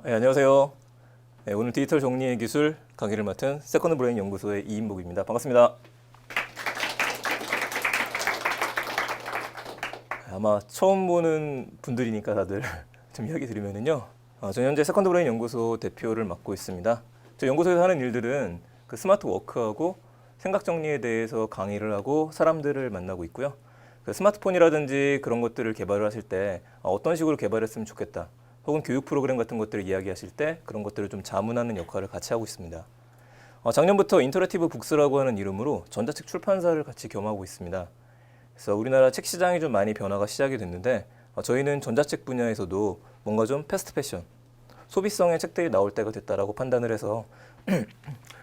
네, 안녕하세요. 네, 오늘 디지털 정리의 기술 강의를 맡은 세컨드 브레인 연구소의 이인복입니다. 반갑습니다. 아마 처음 보는 분들이니까 다들 좀 이야기 드리면은요. 저는 현재 세컨드 브레인 연구소 대표를 맡고 있습니다. 저 연구소에서 하는 일들은 그 스마트 워크하고 생각 정리에 대해서 강의를 하고 사람들을 만나고 있고요. 그 스마트폰이라든지 그런 것들을 개발을 하실 때 어떤 식으로 개발했으면 좋겠다. 혹은 교육 프로그램 같은 것들을 이야기하실 때 그런 것들을 좀 자문하는 역할을 같이 하고 있습니다. 작년부터 인터랙티브 북스라고 하는 이름으로 전자책 출판사를 같이 겸하고 있습니다. 그래서 우리나라 책 시장이 좀 많이 변화가 시작이 됐는데 저희는 전자책 분야에서도 뭔가 좀 패스트 패션, 소비성의 책들이 나올 때가 됐다라고 판단을 해서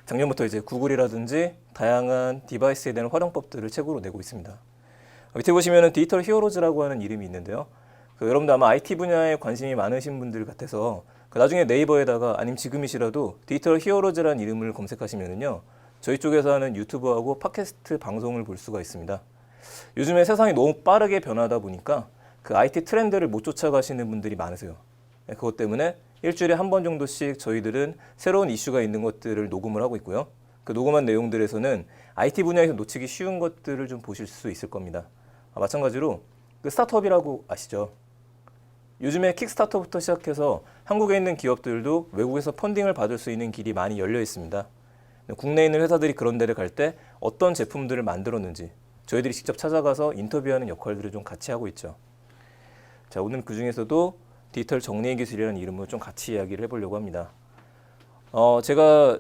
작년부터 이제 구글이라든지 다양한 디바이스에 대한 활용법들을 책으로 내고 있습니다. 밑에 보시면은 디지털 히어로즈라고 하는 이름이 있는데요. 여러분도 아마 IT 분야에 관심이 많으신 분들 같아서 나중에 네이버에다가 아니면 지금이시라도 디지털 히어로즈라는 이름을 검색하시면은요. 저희 쪽에서 하는 유튜브하고 팟캐스트 방송을 볼 수가 있습니다. 요즘에 세상이 너무 빠르게 변하다 보니까 그 IT 트렌드를 못 쫓아가시는 분들이 많으세요. 그것 때문에 일주일에 한 번 정도씩 저희들은 새로운 이슈가 있는 것들을 녹음을 하고 있고요. 그 녹음한 내용들에서는 IT 분야에서 놓치기 쉬운 것들을 좀 보실 수 있을 겁니다. 마찬가지로 그 스타트업이라고 아시죠? 요즘에 킥스타터부터 시작해서 한국에 있는 기업들도 외국에서 펀딩을 받을 수 있는 길이 많이 열려 있습니다. 국내에 있는 회사들이 그런 데를 갈 때 어떤 제품들을 만들었는지 저희들이 직접 찾아가서 인터뷰하는 역할들을 좀 같이 하고 있죠. 자, 오늘 그 중에서도 디지털 정리의 기술이라는 이름으로 좀 같이 이야기를 해보려고 합니다. 제가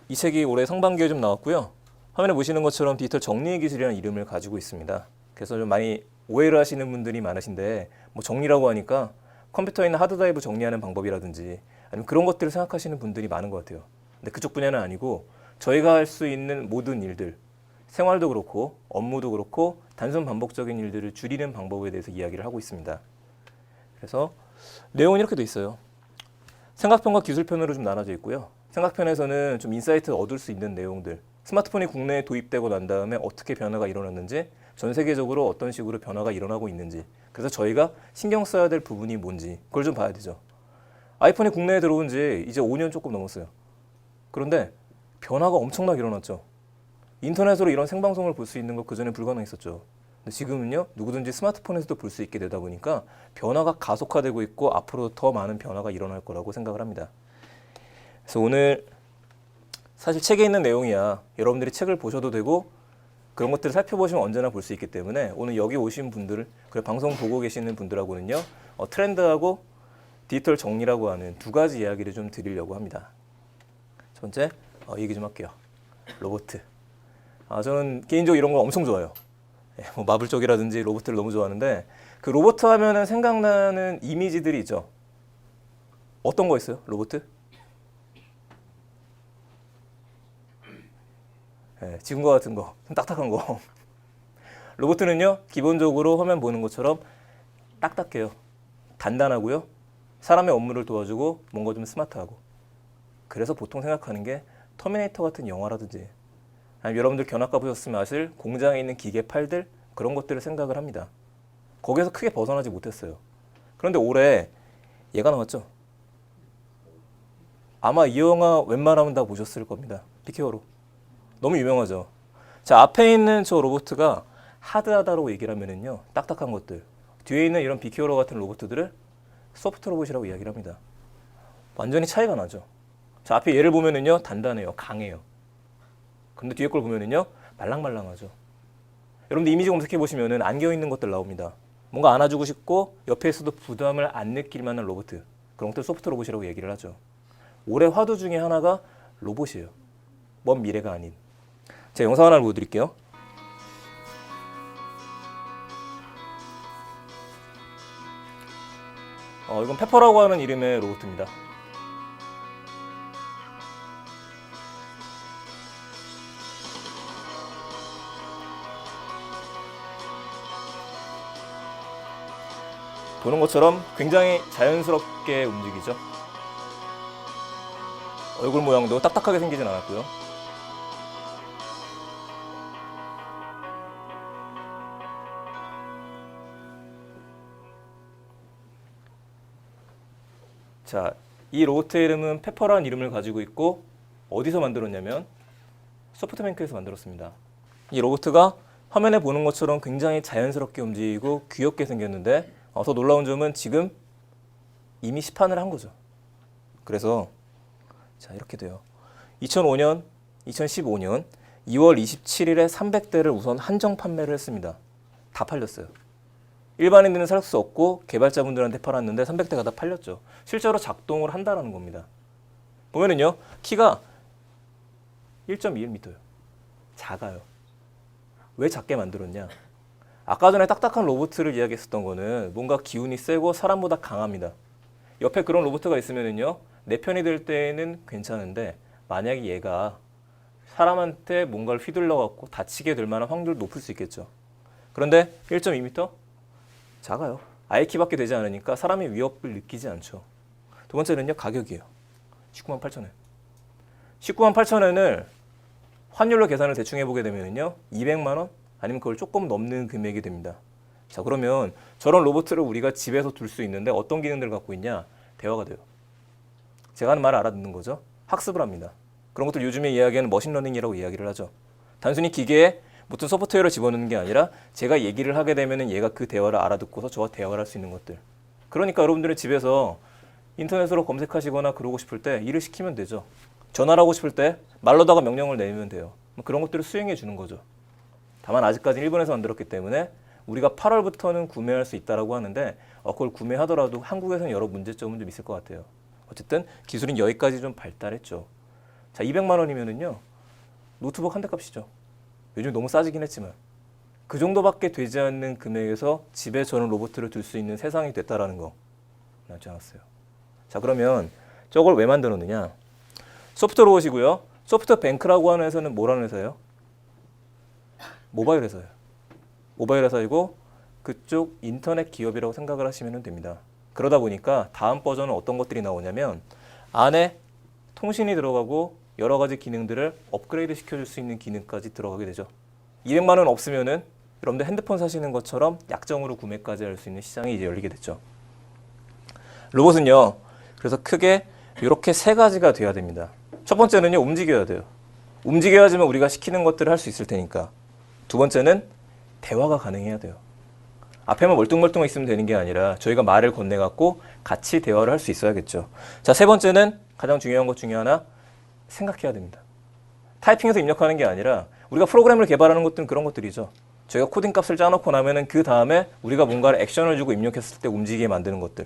이 책이 올해 상반기에 좀 나왔고요. 화면에 보시는 것처럼 디지털 정리의 기술이라는 이름을 가지고 있습니다. 그래서 좀 많이 오해를 하시는 분들이 많으신데 뭐 정리라고 하니까 컴퓨터에 있는 하드드라이브 정리하는 방법이라든지 아니면 그런 것들을 생각하시는 분들이 많은 것 같아요. 근데 그쪽 분야는 아니고 저희가 할 수 있는 모든 일들, 생활도 그렇고 업무도 그렇고 단순 반복적인 일들을 줄이는 방법에 대해서 이야기를 하고 있습니다. 그래서 내용은 이렇게 돼 있어요. 생각편과 기술편으로 좀 나눠져 있고요. 생각편에서는 좀 인사이트를 얻을 수 있는 내용들, 스마트폰이 국내에 도입되고 난 다음에 어떻게 변화가 일어났는지, 전 세계적으로 어떤 식으로 변화가 일어나고 있는지, 그래서 저희가 신경 써야 될 부분이 뭔지 그걸 좀 봐야 되죠. 아이폰이 국내에 들어온 지 이제 5년 조금 넘었어요. 그런데 변화가 엄청나게 일어났죠. 인터넷으로 이런 생방송을 볼 수 있는 거 그전에 불가능했었죠. 근데 지금은요, 누구든지 스마트폰에서도 볼 수 있게 되다 보니까 변화가 가속화되고 있고 앞으로 더 많은 변화가 일어날 거라고 생각을 합니다. 그래서 오늘 사실 책에 있는 내용이야 여러분들이 책을 보셔도 되고 그런 것들을 살펴보시면 언제나 볼 수 있기 때문에 오늘 여기 오신 분들, 그리고 방송 보고 계시는 분들하고는요, 트렌드하고 디지털 정리라고 하는 두 가지 이야기를 좀 드리려고 합니다. 첫 번째, 얘기 좀 할게요. 로봇. 저는 개인적으로 이런 거 엄청 좋아해요. 뭐 마블 쪽이라든지 로봇들을 너무 좋아하는데 그 로봇 하면은 생각나는 이미지들이 있죠. 어떤 거 있어요? 로봇? 지금과 같은 거, 좀 딱딱한 거. 로봇은요, 기본적으로 화면 보는 것처럼 딱딱해요. 단단하고요. 사람의 업무를 도와주고 뭔가 좀 스마트하고. 그래서 보통 생각하는 게 터미네이터 같은 영화라든지 아니면 여러분들 견학가 보셨으면 아실 공장에 있는 기계 팔들 그런 것들을 생각을 합니다. 거기에서 크게 벗어나지 못했어요. 그런데 올해 얘가 나왔죠. 아마 이 영화 웬만하면 다 보셨을 겁니다. 빅히어로. 너무 유명하죠. 자, 앞에 있는 저 로봇가 하드하다고 얘기를 하면은요, 딱딱한 것들. 뒤에 있는 이런 빅히어로 같은 로봇들을 소프트 로봇이라고 이야기를 합니다. 완전히 차이가 나죠. 자, 앞에 얘를 보면은요, 단단해요. 강해요. 근데 뒤에 걸 보면은요, 말랑말랑하죠. 여러분들 이미지 검색해 보시면은 안겨 있는 것들 나옵니다. 뭔가 안아주고 싶고 옆에 있어도 부담을 안 느낄 만한 로봇. 그런 것들 소프트 로봇이라고 얘기를 하죠. 올해 화두 중에 하나가 로봇이에요. 먼 미래가 아닌. 제가 영상 하나를 보여드릴게요. 이건 페퍼라고 하는 이름의 로봇입니다. 보는 것처럼 굉장히 자연스럽게 움직이죠. 얼굴 모양도 딱딱하게 생기진 않았고요. 자, 이 로봇의 이름은 페퍼라는 이름을 가지고 있고 어디서 만들었냐면 소프트뱅크에서 만들었습니다. 이 로봇가 화면에 보는 것처럼 굉장히 자연스럽게 움직이고 귀엽게 생겼는데 더 놀라운 점은 지금 이미 시판을 한 거죠. 그래서 자 이렇게 돼요. 2005년, 2015년 2월 27일에 300대를 우선 한정 판매를 했습니다. 다 팔렸어요. 일반인들은 살 수 없고 개발자분들한테 팔았는데 300대가 다 팔렸죠. 실제로 작동을 한다는 겁니다. 보면은요, 키가 1.21m예요. 작아요. 왜 작게 만들었냐? 아까 전에 딱딱한 로봇을 이야기했었던 거는 뭔가 기운이 세고 사람보다 강합니다. 옆에 그런 로봇가 있으면은요, 내 편이 될 때에는 괜찮은데 만약에 얘가 사람한테 뭔가를 휘둘러 갖고 다치게 될 만한 확률이 높을 수 있겠죠. 그런데 1.2m? 작아요. 아예 키밖에 되지 않으니까 사람의 위협을 느끼지 않죠. 두 번째는요, 가격이에요. 19만 8천 원. 19만 8천 원을 환율로 계산을 대충 해보게 되면요, 200만 원? 아니면 그걸 조금 넘는 금액이 됩니다. 자, 그러면 저런 로봇을 우리가 집에서 둘 수 있는데 어떤 기능들을 갖고 있냐? 대화가 돼요. 제가 하는 말을 알아듣는 거죠. 학습을 합니다. 그런 것들 요즘에 이야기하는 머신러닝이라고 이야기를 하죠. 단순히 기계에 무슨 소프트웨어를 집어넣는 게 아니라 제가 얘기를 하게 되면은 얘가 그 대화를 알아듣고서 저와 대화를 할 수 있는 것들. 그러니까 여러분들은 집에서 인터넷으로 검색하시거나 그러고 싶을 때 일을 시키면 되죠. 전화를 하고 싶을 때 말로다가 명령을 내면 돼요. 그런 것들을 수행해 주는 거죠. 다만 아직까지는 일본에서 만들었기 때문에 우리가 8월부터는 구매할 수 있다라고 하는데 그걸 구매하더라도 한국에서는 여러 문제점은 좀 있을 것 같아요. 어쨌든 기술은 여기까지 좀 발달했죠. 자, 200만 원이면은요, 노트북 한 대 값이죠. 요즘 너무 싸지긴 했지만 그 정도밖에 되지 않는 금액에서 집에 저런 로봇을 둘 수 있는 세상이 됐다라는 거 나지 않았어요. 자, 그러면 저걸 왜 만들었느냐? 소프트 로봇이고요. 소프트뱅크라고 하는 회사는 뭐라는 회사예요? 모바일 회사예요. 모바일 회사이고 그쪽 인터넷 기업이라고 생각을 하시면 됩니다. 그러다 보니까 다음 버전은 어떤 것들이 나오냐면 안에 통신이 들어가고 여러 가지 기능들을 업그레이드 시켜줄 수 있는 기능까지 들어가게 되죠. 200만 원 없으면은 여러분들 핸드폰 사시는 것처럼 약정으로 구매까지 할 수 있는 시장이 이제 열리게 됐죠. 로봇은요, 그래서 크게 이렇게 세 가지가 돼야 됩니다. 첫 번째는요, 움직여야 돼요. 움직여야지만 우리가 시키는 것들을 할 수 있을 테니까. 두 번째는 대화가 가능해야 돼요. 앞에만 멀뚱멀뚱 있으면 되는 게 아니라 저희가 말을 건네갖고 같이 대화를 할 수 있어야겠죠. 자, 세 번째는 가장 중요한 것 중에 하나, 생각해야 됩니다. 타이핑해서 입력하는 게 아니라 우리가 프로그램을 개발하는 것들은 그런 것들이죠. 저희가 코딩 값을 짜놓고 나면은 그 다음에 우리가 뭔가를 액션을 주고 입력했을 때 움직이게 만드는 것들.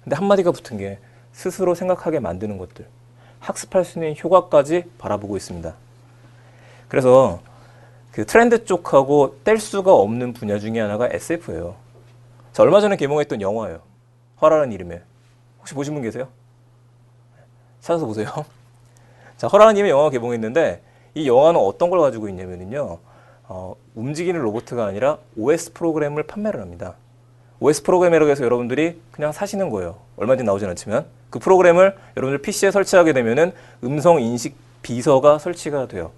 근데 한마디가 붙은 게 스스로 생각하게 만드는 것들. 학습할 수 있는 효과까지 바라보고 있습니다. 그래서 그 트렌드 쪽하고 뗄 수가 없는 분야 중에 하나가 SF예요. 자, 얼마 전에 개봉했던 영화예요. 허라는 이름의. 혹시 보신 분 계세요? 찾아서 보세요. 자, 허라는 이름의 영화가 개봉했는데 이 영화는 어떤 걸 가지고 있냐면요, 움직이는 로봇가 아니라 OS 프로그램을 판매를 합니다. OS 프로그램이라고 해서 여러분들이 그냥 사시는 거예요. 얼마든지 나오진 않지만 그 프로그램을 여러분들 PC에 설치하게 되면은 음성 인식 비서가 설치가 돼요.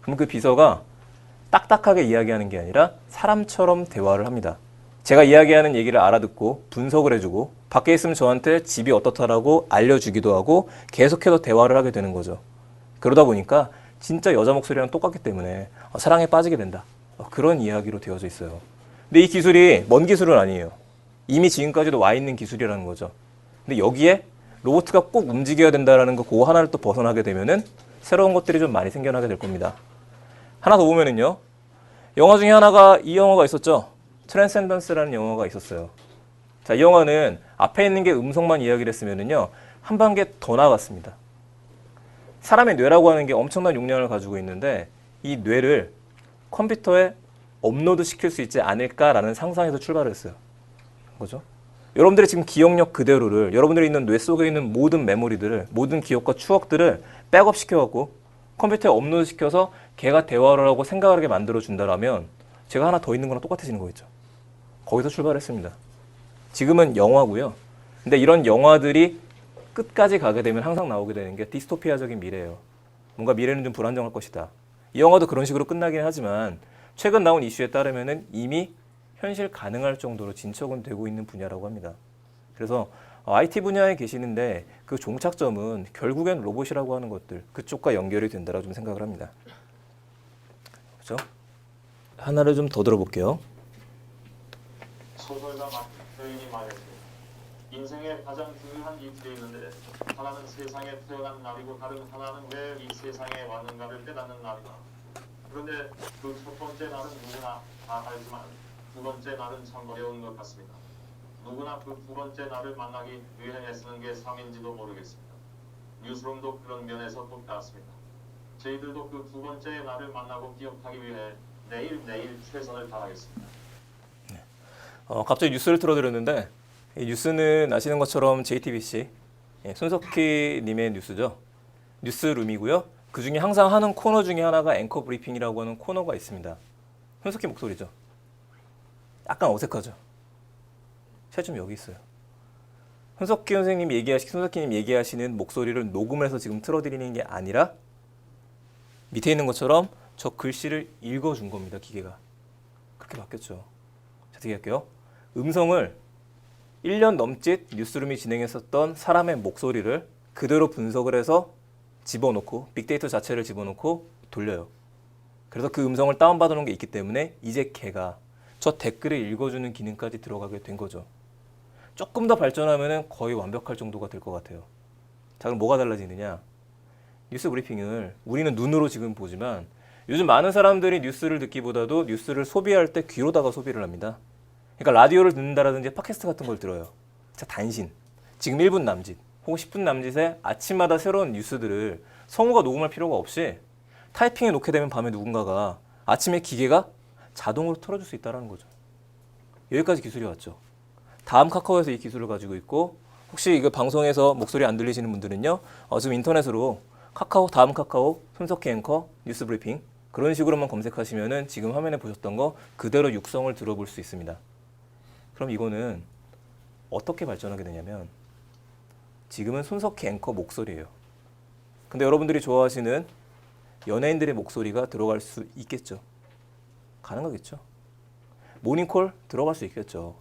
그럼 그 비서가 딱딱하게 이야기하는 게 아니라 사람처럼 대화를 합니다. 제가 이야기하는 얘기를 알아듣고 분석을 해주고 밖에 있으면 저한테 집이 어떻다라고 알려주기도 하고 계속해서 대화를 하게 되는 거죠. 그러다 보니까 진짜 여자 목소리랑 똑같기 때문에 사랑에 빠지게 된다. 그런 이야기로 되어져 있어요. 근데 이 기술이 먼 기술은 아니에요. 이미 지금까지도 와 있는 기술이라는 거죠. 근데 여기에 로봇가 꼭 움직여야 된다는 거 그거 하나를 또 벗어나게 되면은 새로운 것들이 좀 많이 생겨나게 될 겁니다. 하나 더 보면은요, 영화 중에 하나가 이 영화가 있었죠. 트랜센던스라는 영화가 있었어요. 자, 이 영화는 앞에 있는 게 음성만 이야기를 했으면은요, 한 단계 더 나아갔습니다. 사람의 뇌라고 하는 게 엄청난 용량을 가지고 있는데 이 뇌를 컴퓨터에 업로드 시킬 수 있지 않을까라는 상상에서 출발을 했어요. 그죠? 여러분들의 지금 기억력 그대로를, 여러분들이 있는 뇌 속에 있는 모든 메모리들을, 모든 기억과 추억들을 백업 시켜갖고 컴퓨터에 업로드 시켜서 걔가 대화를 하고 생각을 하게 만들어준다라면 제가 하나 더 있는 거랑 똑같아지는 거겠죠. 거기서 출발했습니다. 지금은 영화고요. 근데 이런 영화들이 끝까지 가게 되면 항상 나오게 되는 게 디스토피아적인 미래예요. 뭔가 미래는 좀 불안정할 것이다. 이 영화도 그런 식으로 끝나긴 하지만 최근 나온 이슈에 따르면은 이미 현실 가능할 정도로 진척은 되고 있는 분야라고 합니다. 그래서 IT 분야에 계시는데 그 종착점은 결국엔 로봇이라고 하는 것들 그쪽과 연결이 된다라고 좀 생각을 합니다. 그렇죠? 하나를 좀 더 들어볼게요. 소설가 마크 트웨인이 말했습니다. 인생의 가장 중요한 이틀이 있는데 하나는 세상에 태어난 날이고 다른 하나는 왜 이 세상에 왔는가를 깨닫는 날이다. 그런데 그 첫 번째 날은 누구나 다 알지만 두 번째 날은 참 어려운 것 같습니다. 누구나 그 두 번째 날을 만나기 위해 애쓰는 게 삶인지도 모르겠습니다. 뉴스룸도 그런 면에서 똑같습니다. 저희들도 그 두 번째 날을 만나고 기억하기 위해 내일 최선을 다하겠습니다. 갑자기 뉴스를 틀어드렸는데 이 뉴스는 아시는 것처럼 JTBC 손석희 님의 뉴스죠. 뉴스룸이고요. 그 중에 항상 하는 코너 중에 하나가 앵커 브리핑이라고 하는 코너가 있습니다. 손석희 목소리죠. 약간 어색하죠. 제가 좀 여기 있어요. 손석희 선생님 얘기하시는 목소리를 녹음을 해서 지금 틀어드리는 게 아니라 밑에 있는 것처럼 저 글씨를 읽어준 겁니다. 기계가. 그렇게 바뀌었죠. 자, 어떻게 할게요? 음성을 1년 넘짓 뉴스룸이 진행했었던 사람의 목소리를 그대로 분석을 해서 집어넣고 빅데이터 자체를 집어넣고 돌려요. 그래서 그 음성을 다운받아 놓은 게 있기 때문에 이제 걔가 저 댓글을 읽어주는 기능까지 들어가게 된 거죠. 조금 더 발전하면 거의 완벽할 정도가 될 것 같아요. 자, 그럼 뭐가 달라지느냐? 뉴스 브리핑을 우리는 눈으로 지금 보지만 요즘 많은 사람들이 뉴스를 듣기보다도 뉴스를 소비할 때 귀로다가 소비를 합니다. 그러니까 라디오를 듣는다라든지 팟캐스트 같은 걸 들어요. 자, 단신. 지금 1분 남짓 혹은 10분 남짓에 아침마다 새로운 뉴스들을 성우가 녹음할 필요가 없이 타이핑해 놓게 되면 밤에 누군가가 아침에 기계가 자동으로 틀어줄 수 있다는 거죠. 여기까지 기술이 왔죠. 다음 카카오에서 이 기술을 가지고 있고 혹시 이거 방송에서 목소리 안 들리시는 분들은요. 지금 인터넷으로 다음 카카오 손석희 앵커 뉴스 브리핑 그런 식으로만 검색하시면은 지금 화면에 보셨던 거 그대로 육성을 들어볼 수 있습니다. 그럼 이거는 어떻게 발전하게 되냐면 지금은 손석희 앵커 목소리예요. 근데 여러분들이 좋아하시는 연예인들의 목소리가 들어갈 수 있겠죠. 가능하겠죠. 모닝콜 들어갈 수 있겠죠.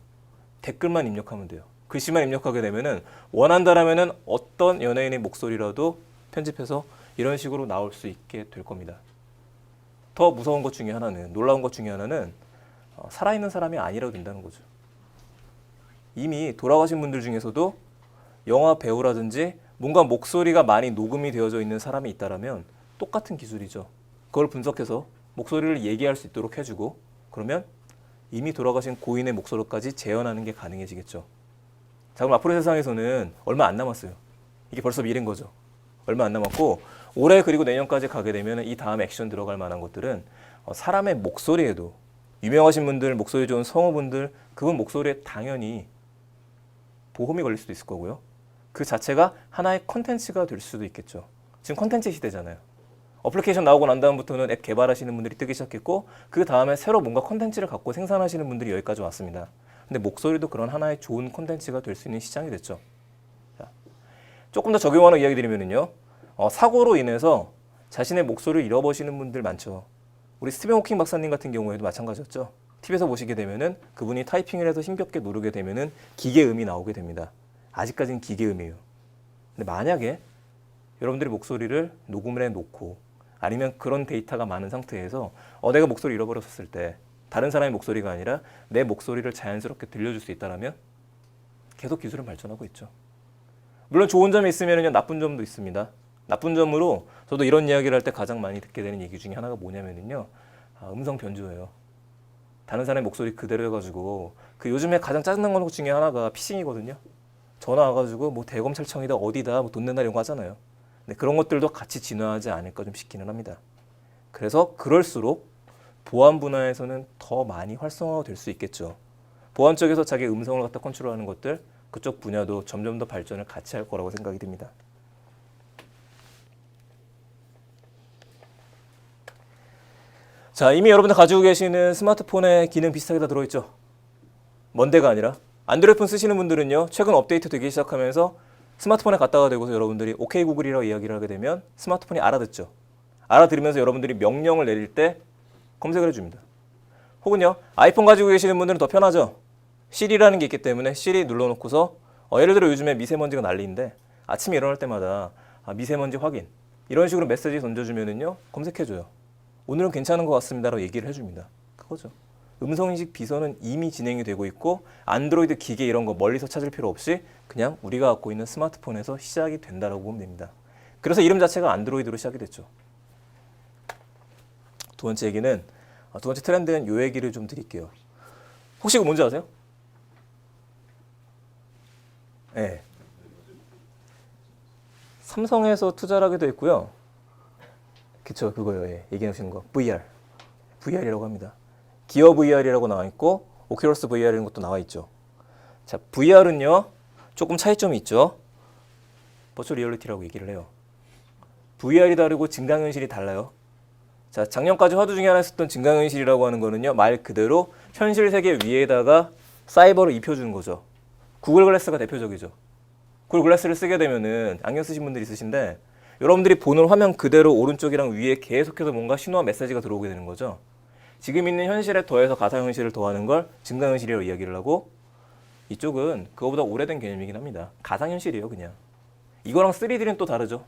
댓글만 입력하면 돼요. 글씨만 입력하게 되면은 원한다라면은 어떤 연예인의 목소리라도 편집해서 이런 식으로 나올 수 있게 될 겁니다. 더 무서운 것 중에 하나는 놀라운 것 중에 하나는 살아있는 사람이 아니라도 된다는 거죠. 이미 돌아가신 분들 중에서도 영화 배우라든지 뭔가 목소리가 많이 녹음이 되어져 있는 사람이 있다라면 똑같은 기술이죠. 그걸 분석해서 목소리를 얘기할 수 있도록 해주고 그러면 이미 돌아가신 고인의 목소리까지 재현하는 게 가능해지겠죠. 자, 그럼 앞으로의 세상에서는 얼마 안 남았어요. 이게 벌써 미래인 거죠. 얼마 안 남았고 올해 그리고 내년까지 가게 되면 이 다음 액션 들어갈 만한 것들은 사람의 목소리에도 유명하신 분들, 목소리 좋은 성우분들 그분 목소리에 당연히 보험이 걸릴 수도 있을 거고요. 그 자체가 하나의 콘텐츠가 될 수도 있겠죠. 지금 콘텐츠 시대잖아요. 어플리케이션 나오고 난 다음부터는 앱 개발하시는 분들이 뜨기 시작했고 그 다음에 새로 뭔가 콘텐츠를 갖고 생산하시는 분들이 여기까지 왔습니다. 근데 목소리도 그런 하나의 좋은 콘텐츠가 될 수 있는 시장이 됐죠. 자, 조금 더 적용하는 이야기 드리면요. 사고로 인해서 자신의 목소리를 잃어버리시는 분들 많죠. 우리 스티븐 호킹 박사님 같은 경우에도 마찬가지였죠. TV에서 보시게 되면은 그분이 타이핑을 해서 힘겹게 누르게 되면은 기계음이 나오게 됩니다. 아직까지는 기계음이에요. 근데 만약에 여러분들이 목소리를 녹음을 해놓고 아니면 그런 데이터가 많은 상태에서 내가 목소리 잃어버렸을 때 다른 사람의 목소리가 아니라 내 목소리를 자연스럽게 들려줄 수 있다면 계속 기술은 발전하고 있죠. 물론 좋은 점이 있으면 나쁜 점도 있습니다. 나쁜 점으로 저도 이런 이야기를 할 때 가장 많이 듣게 되는 얘기 중에 하나가 뭐냐면요. 음성 변조예요. 다른 사람의 목소리 그대로 해가지고 그 요즘에 가장 짜증나는 것 중에 하나가 피싱이거든요. 전화 와가지고 뭐 대검찰청이다 어디다 뭐 돈 낸다 이런 거 하잖아요. 근데 그런 것들도 같이 진화하지 않을까 좀 싶기는 합니다. 그래서 그럴수록 보안 분야에서는 더 많이 활성화가 될 수 있겠죠. 보안 쪽에서 자기 음성을 갖다 컨트롤하는 것들 그쪽 분야도 점점 더 발전을 같이 할 거라고 생각이 듭니다. 자, 이미 여러분들 가지고 계시는 스마트폰에 기능 비슷하게 다 들어있죠. 먼 데가 아니라 안드로이드폰 쓰시는 분들은요. 최근 업데이트 되기 시작하면서 스마트폰에 갖다가 대고서 여러분들이 오케이 구글이라고 이야기를 하게 되면 스마트폰이 알아듣죠. 알아들으면서 여러분들이 명령을 내릴 때 검색을 해줍니다. 혹은요. 아이폰 가지고 계시는 분들은 더 편하죠. 시리라는 게 있기 때문에 시리 눌러놓고서 예를 들어 요즘에 미세먼지가 난리인데 아침에 일어날 때마다 미세먼지 확인 이런 식으로 메시지 던져주면은요 검색해줘요. 오늘은 괜찮은 것 같습니다라고 얘기를 해줍니다. 그거죠. 음성인식 비서는 이미 진행이 되고 있고 안드로이드 기계 이런 거 멀리서 찾을 필요 없이 그냥 우리가 갖고 있는 스마트폰에서 시작이 된다라고 보면 됩니다. 그래서 이름 자체가 안드로이드로 시작이 됐죠. 두 번째 얘기는 두 번째 트렌드는 요 얘기를 좀 드릴게요. 혹시 이거 뭔지 아세요? 네. 삼성에서 투자를 하게 돼 있고요. 그쵸, 그거예요. 예. 얘기해 주시는 거. VR이라고 합니다. 기어 VR이라고 나와 있고 오큘러스 VR이라는 것도 나와 있죠. 자, VR은요. 조금 차이점이 있죠. 버추얼 리얼리티라고 얘기를 해요. VR이 다르고 증강현실이 달라요. 자, 작년까지 화두 중에 하나 있었던 증강현실이라고 하는 거는요. 말 그대로 현실 세계 위에다가 사이버를 입혀주는 거죠. 구글 글래스가 대표적이죠. 구글 글래스를 쓰게 되면은 안경 쓰신 분들이 있으신데 여러분들이 보는 화면 그대로 오른쪽이랑 위에 계속해서 뭔가 신호와 메시지가 들어오게 되는 거죠. 지금 있는 현실에 더해서 가상현실을 더하는 걸 증강현실이라고 이야기를 하고 이쪽은 그거보다 오래된 개념이긴 합니다. 가상현실이에요, 그냥. 이거랑 3D는 또 다르죠.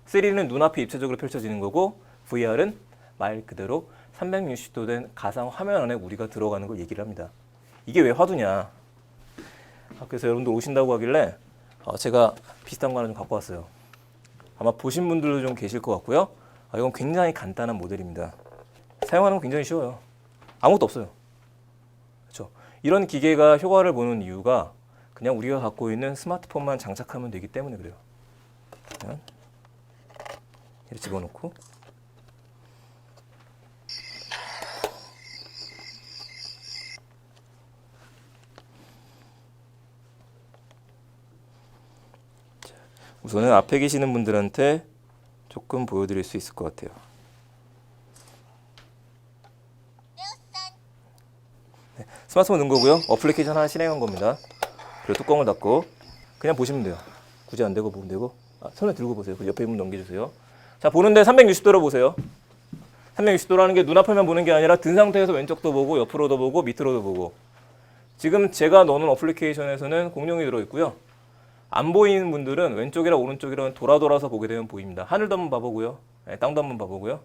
3D는 눈앞에 입체적으로 펼쳐지는 거고 VR은 말 그대로 360도 된 가상 화면 안에 우리가 들어가는 걸 얘기를 합니다. 이게 왜 화두냐? 그래서 여러분들 오신다고 하길래 제가 비슷한 거 하나 좀 갖고 왔어요. 아마 보신 분들도 좀 계실 것 같고요. 이건 굉장히 간단한 모델입니다. 사용하는 건 굉장히 쉬워요. 아무것도 없어요. 그렇죠? 이런 기계가 효과를 보는 이유가 그냥 우리가 갖고 있는 스마트폰만 장착하면 되기 때문에 그래요. 그냥 이렇게 집어넣고 우선은 앞에 계시는 분들한테 조금 보여드릴 수 있을 것 같아요. 네, 스마트폰 넣은 거고요. 어플리케이션 하나 실행한 겁니다. 그리고 뚜껑을 닫고 그냥 보시면 돼요. 굳이 안 되고 보면 되고 손에 들고 보세요. 옆에 분 넘겨주세요. 자, 보는데 360도로 보세요. 360도라는 게 눈앞에만 보는 게 아니라 든 상태에서 왼쪽도 보고 옆으로도 보고 밑으로도 보고 지금 제가 넣어놓은 어플리케이션에서는 공룡이 들어있고요. 안 보이는 분들은 왼쪽이랑 오른쪽이랑 돌아서 보게 되면 보입니다. 하늘도 한번 봐보고요. 네, 땅도 한번 봐보고요.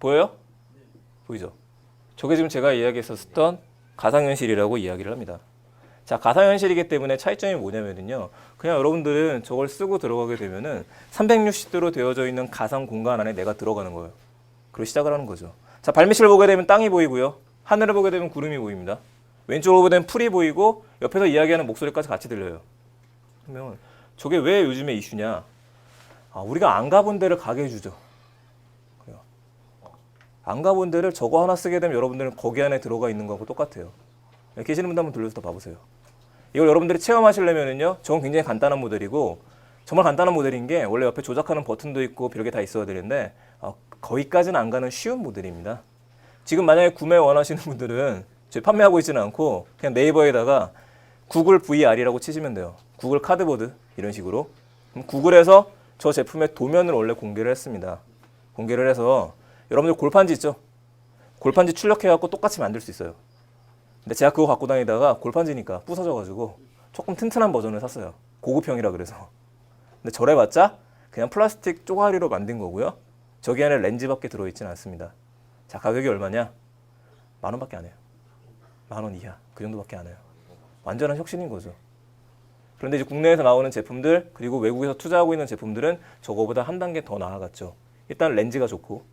보여요? 보이죠? 저게 지금 제가 이야기했었던 가상현실이라고 이야기를 합니다. 자, 가상현실이기 때문에 차이점이 뭐냐면요. 그냥 여러분들은 저걸 쓰고 들어가게 되면은 360도로 되어져 있는 가상 공간 안에 내가 들어가는 거예요. 그리고 시작을 하는 거죠. 자, 발밑을 보게 되면 땅이 보이고요. 하늘을 보게 되면 구름이 보입니다. 왼쪽으로 보게 되면 풀이 보이고 옆에서 이야기하는 목소리까지 같이 들려요. 그러면 저게 왜 요즘에 이슈냐? 우리가 안 가본 데를 가게 해주죠. 그래요. 안 가본 데를 저거 하나 쓰게 되면 여러분들은 거기 안에 들어가 있는 거하고 똑같아요. 계시는 분들 한번 돌려서 봐보세요. 이걸 여러분들이 체험하시려면은요, 저건 굉장히 간단한 모델이고 정말 간단한 모델인 게 원래 옆에 조작하는 버튼도 있고 별게 다 있어야 되는데 거기까지는 안 가는 쉬운 모델입니다. 지금 만약에 구매 원하시는 분들은 저희 판매하고 있지는 않고 그냥 네이버에다가 구글 VR이라고 치시면 돼요. 구글 카드보드 이런 식으로. 그럼 구글에서 저 제품의 도면을 원래 공개를 했습니다. 공개를 해서 여러분들 골판지 있죠? 골판지 출력해갖고 똑같이 만들 수 있어요. 근데 제가 그거 갖고 다니다가 골판지니까 부서져가지고 조금 튼튼한 버전을 샀어요. 고급형이라 그래서. 근데 저래봤자 그냥 플라스틱 쪼가리로 만든 거고요. 저기 안에 렌즈밖에 들어있지는 않습니다. 자, 가격이 얼마냐? 10,000원밖에 안 해요. 10,000원 이하. 그 정도밖에 안 해요. 완전한 혁신인 거죠. 그런데 이제 국내에서 나오는 제품들 그리고 외국에서 투자하고 있는 제품들은 저거보다 한 단계 더 나아갔죠. 일단 렌즈가 좋고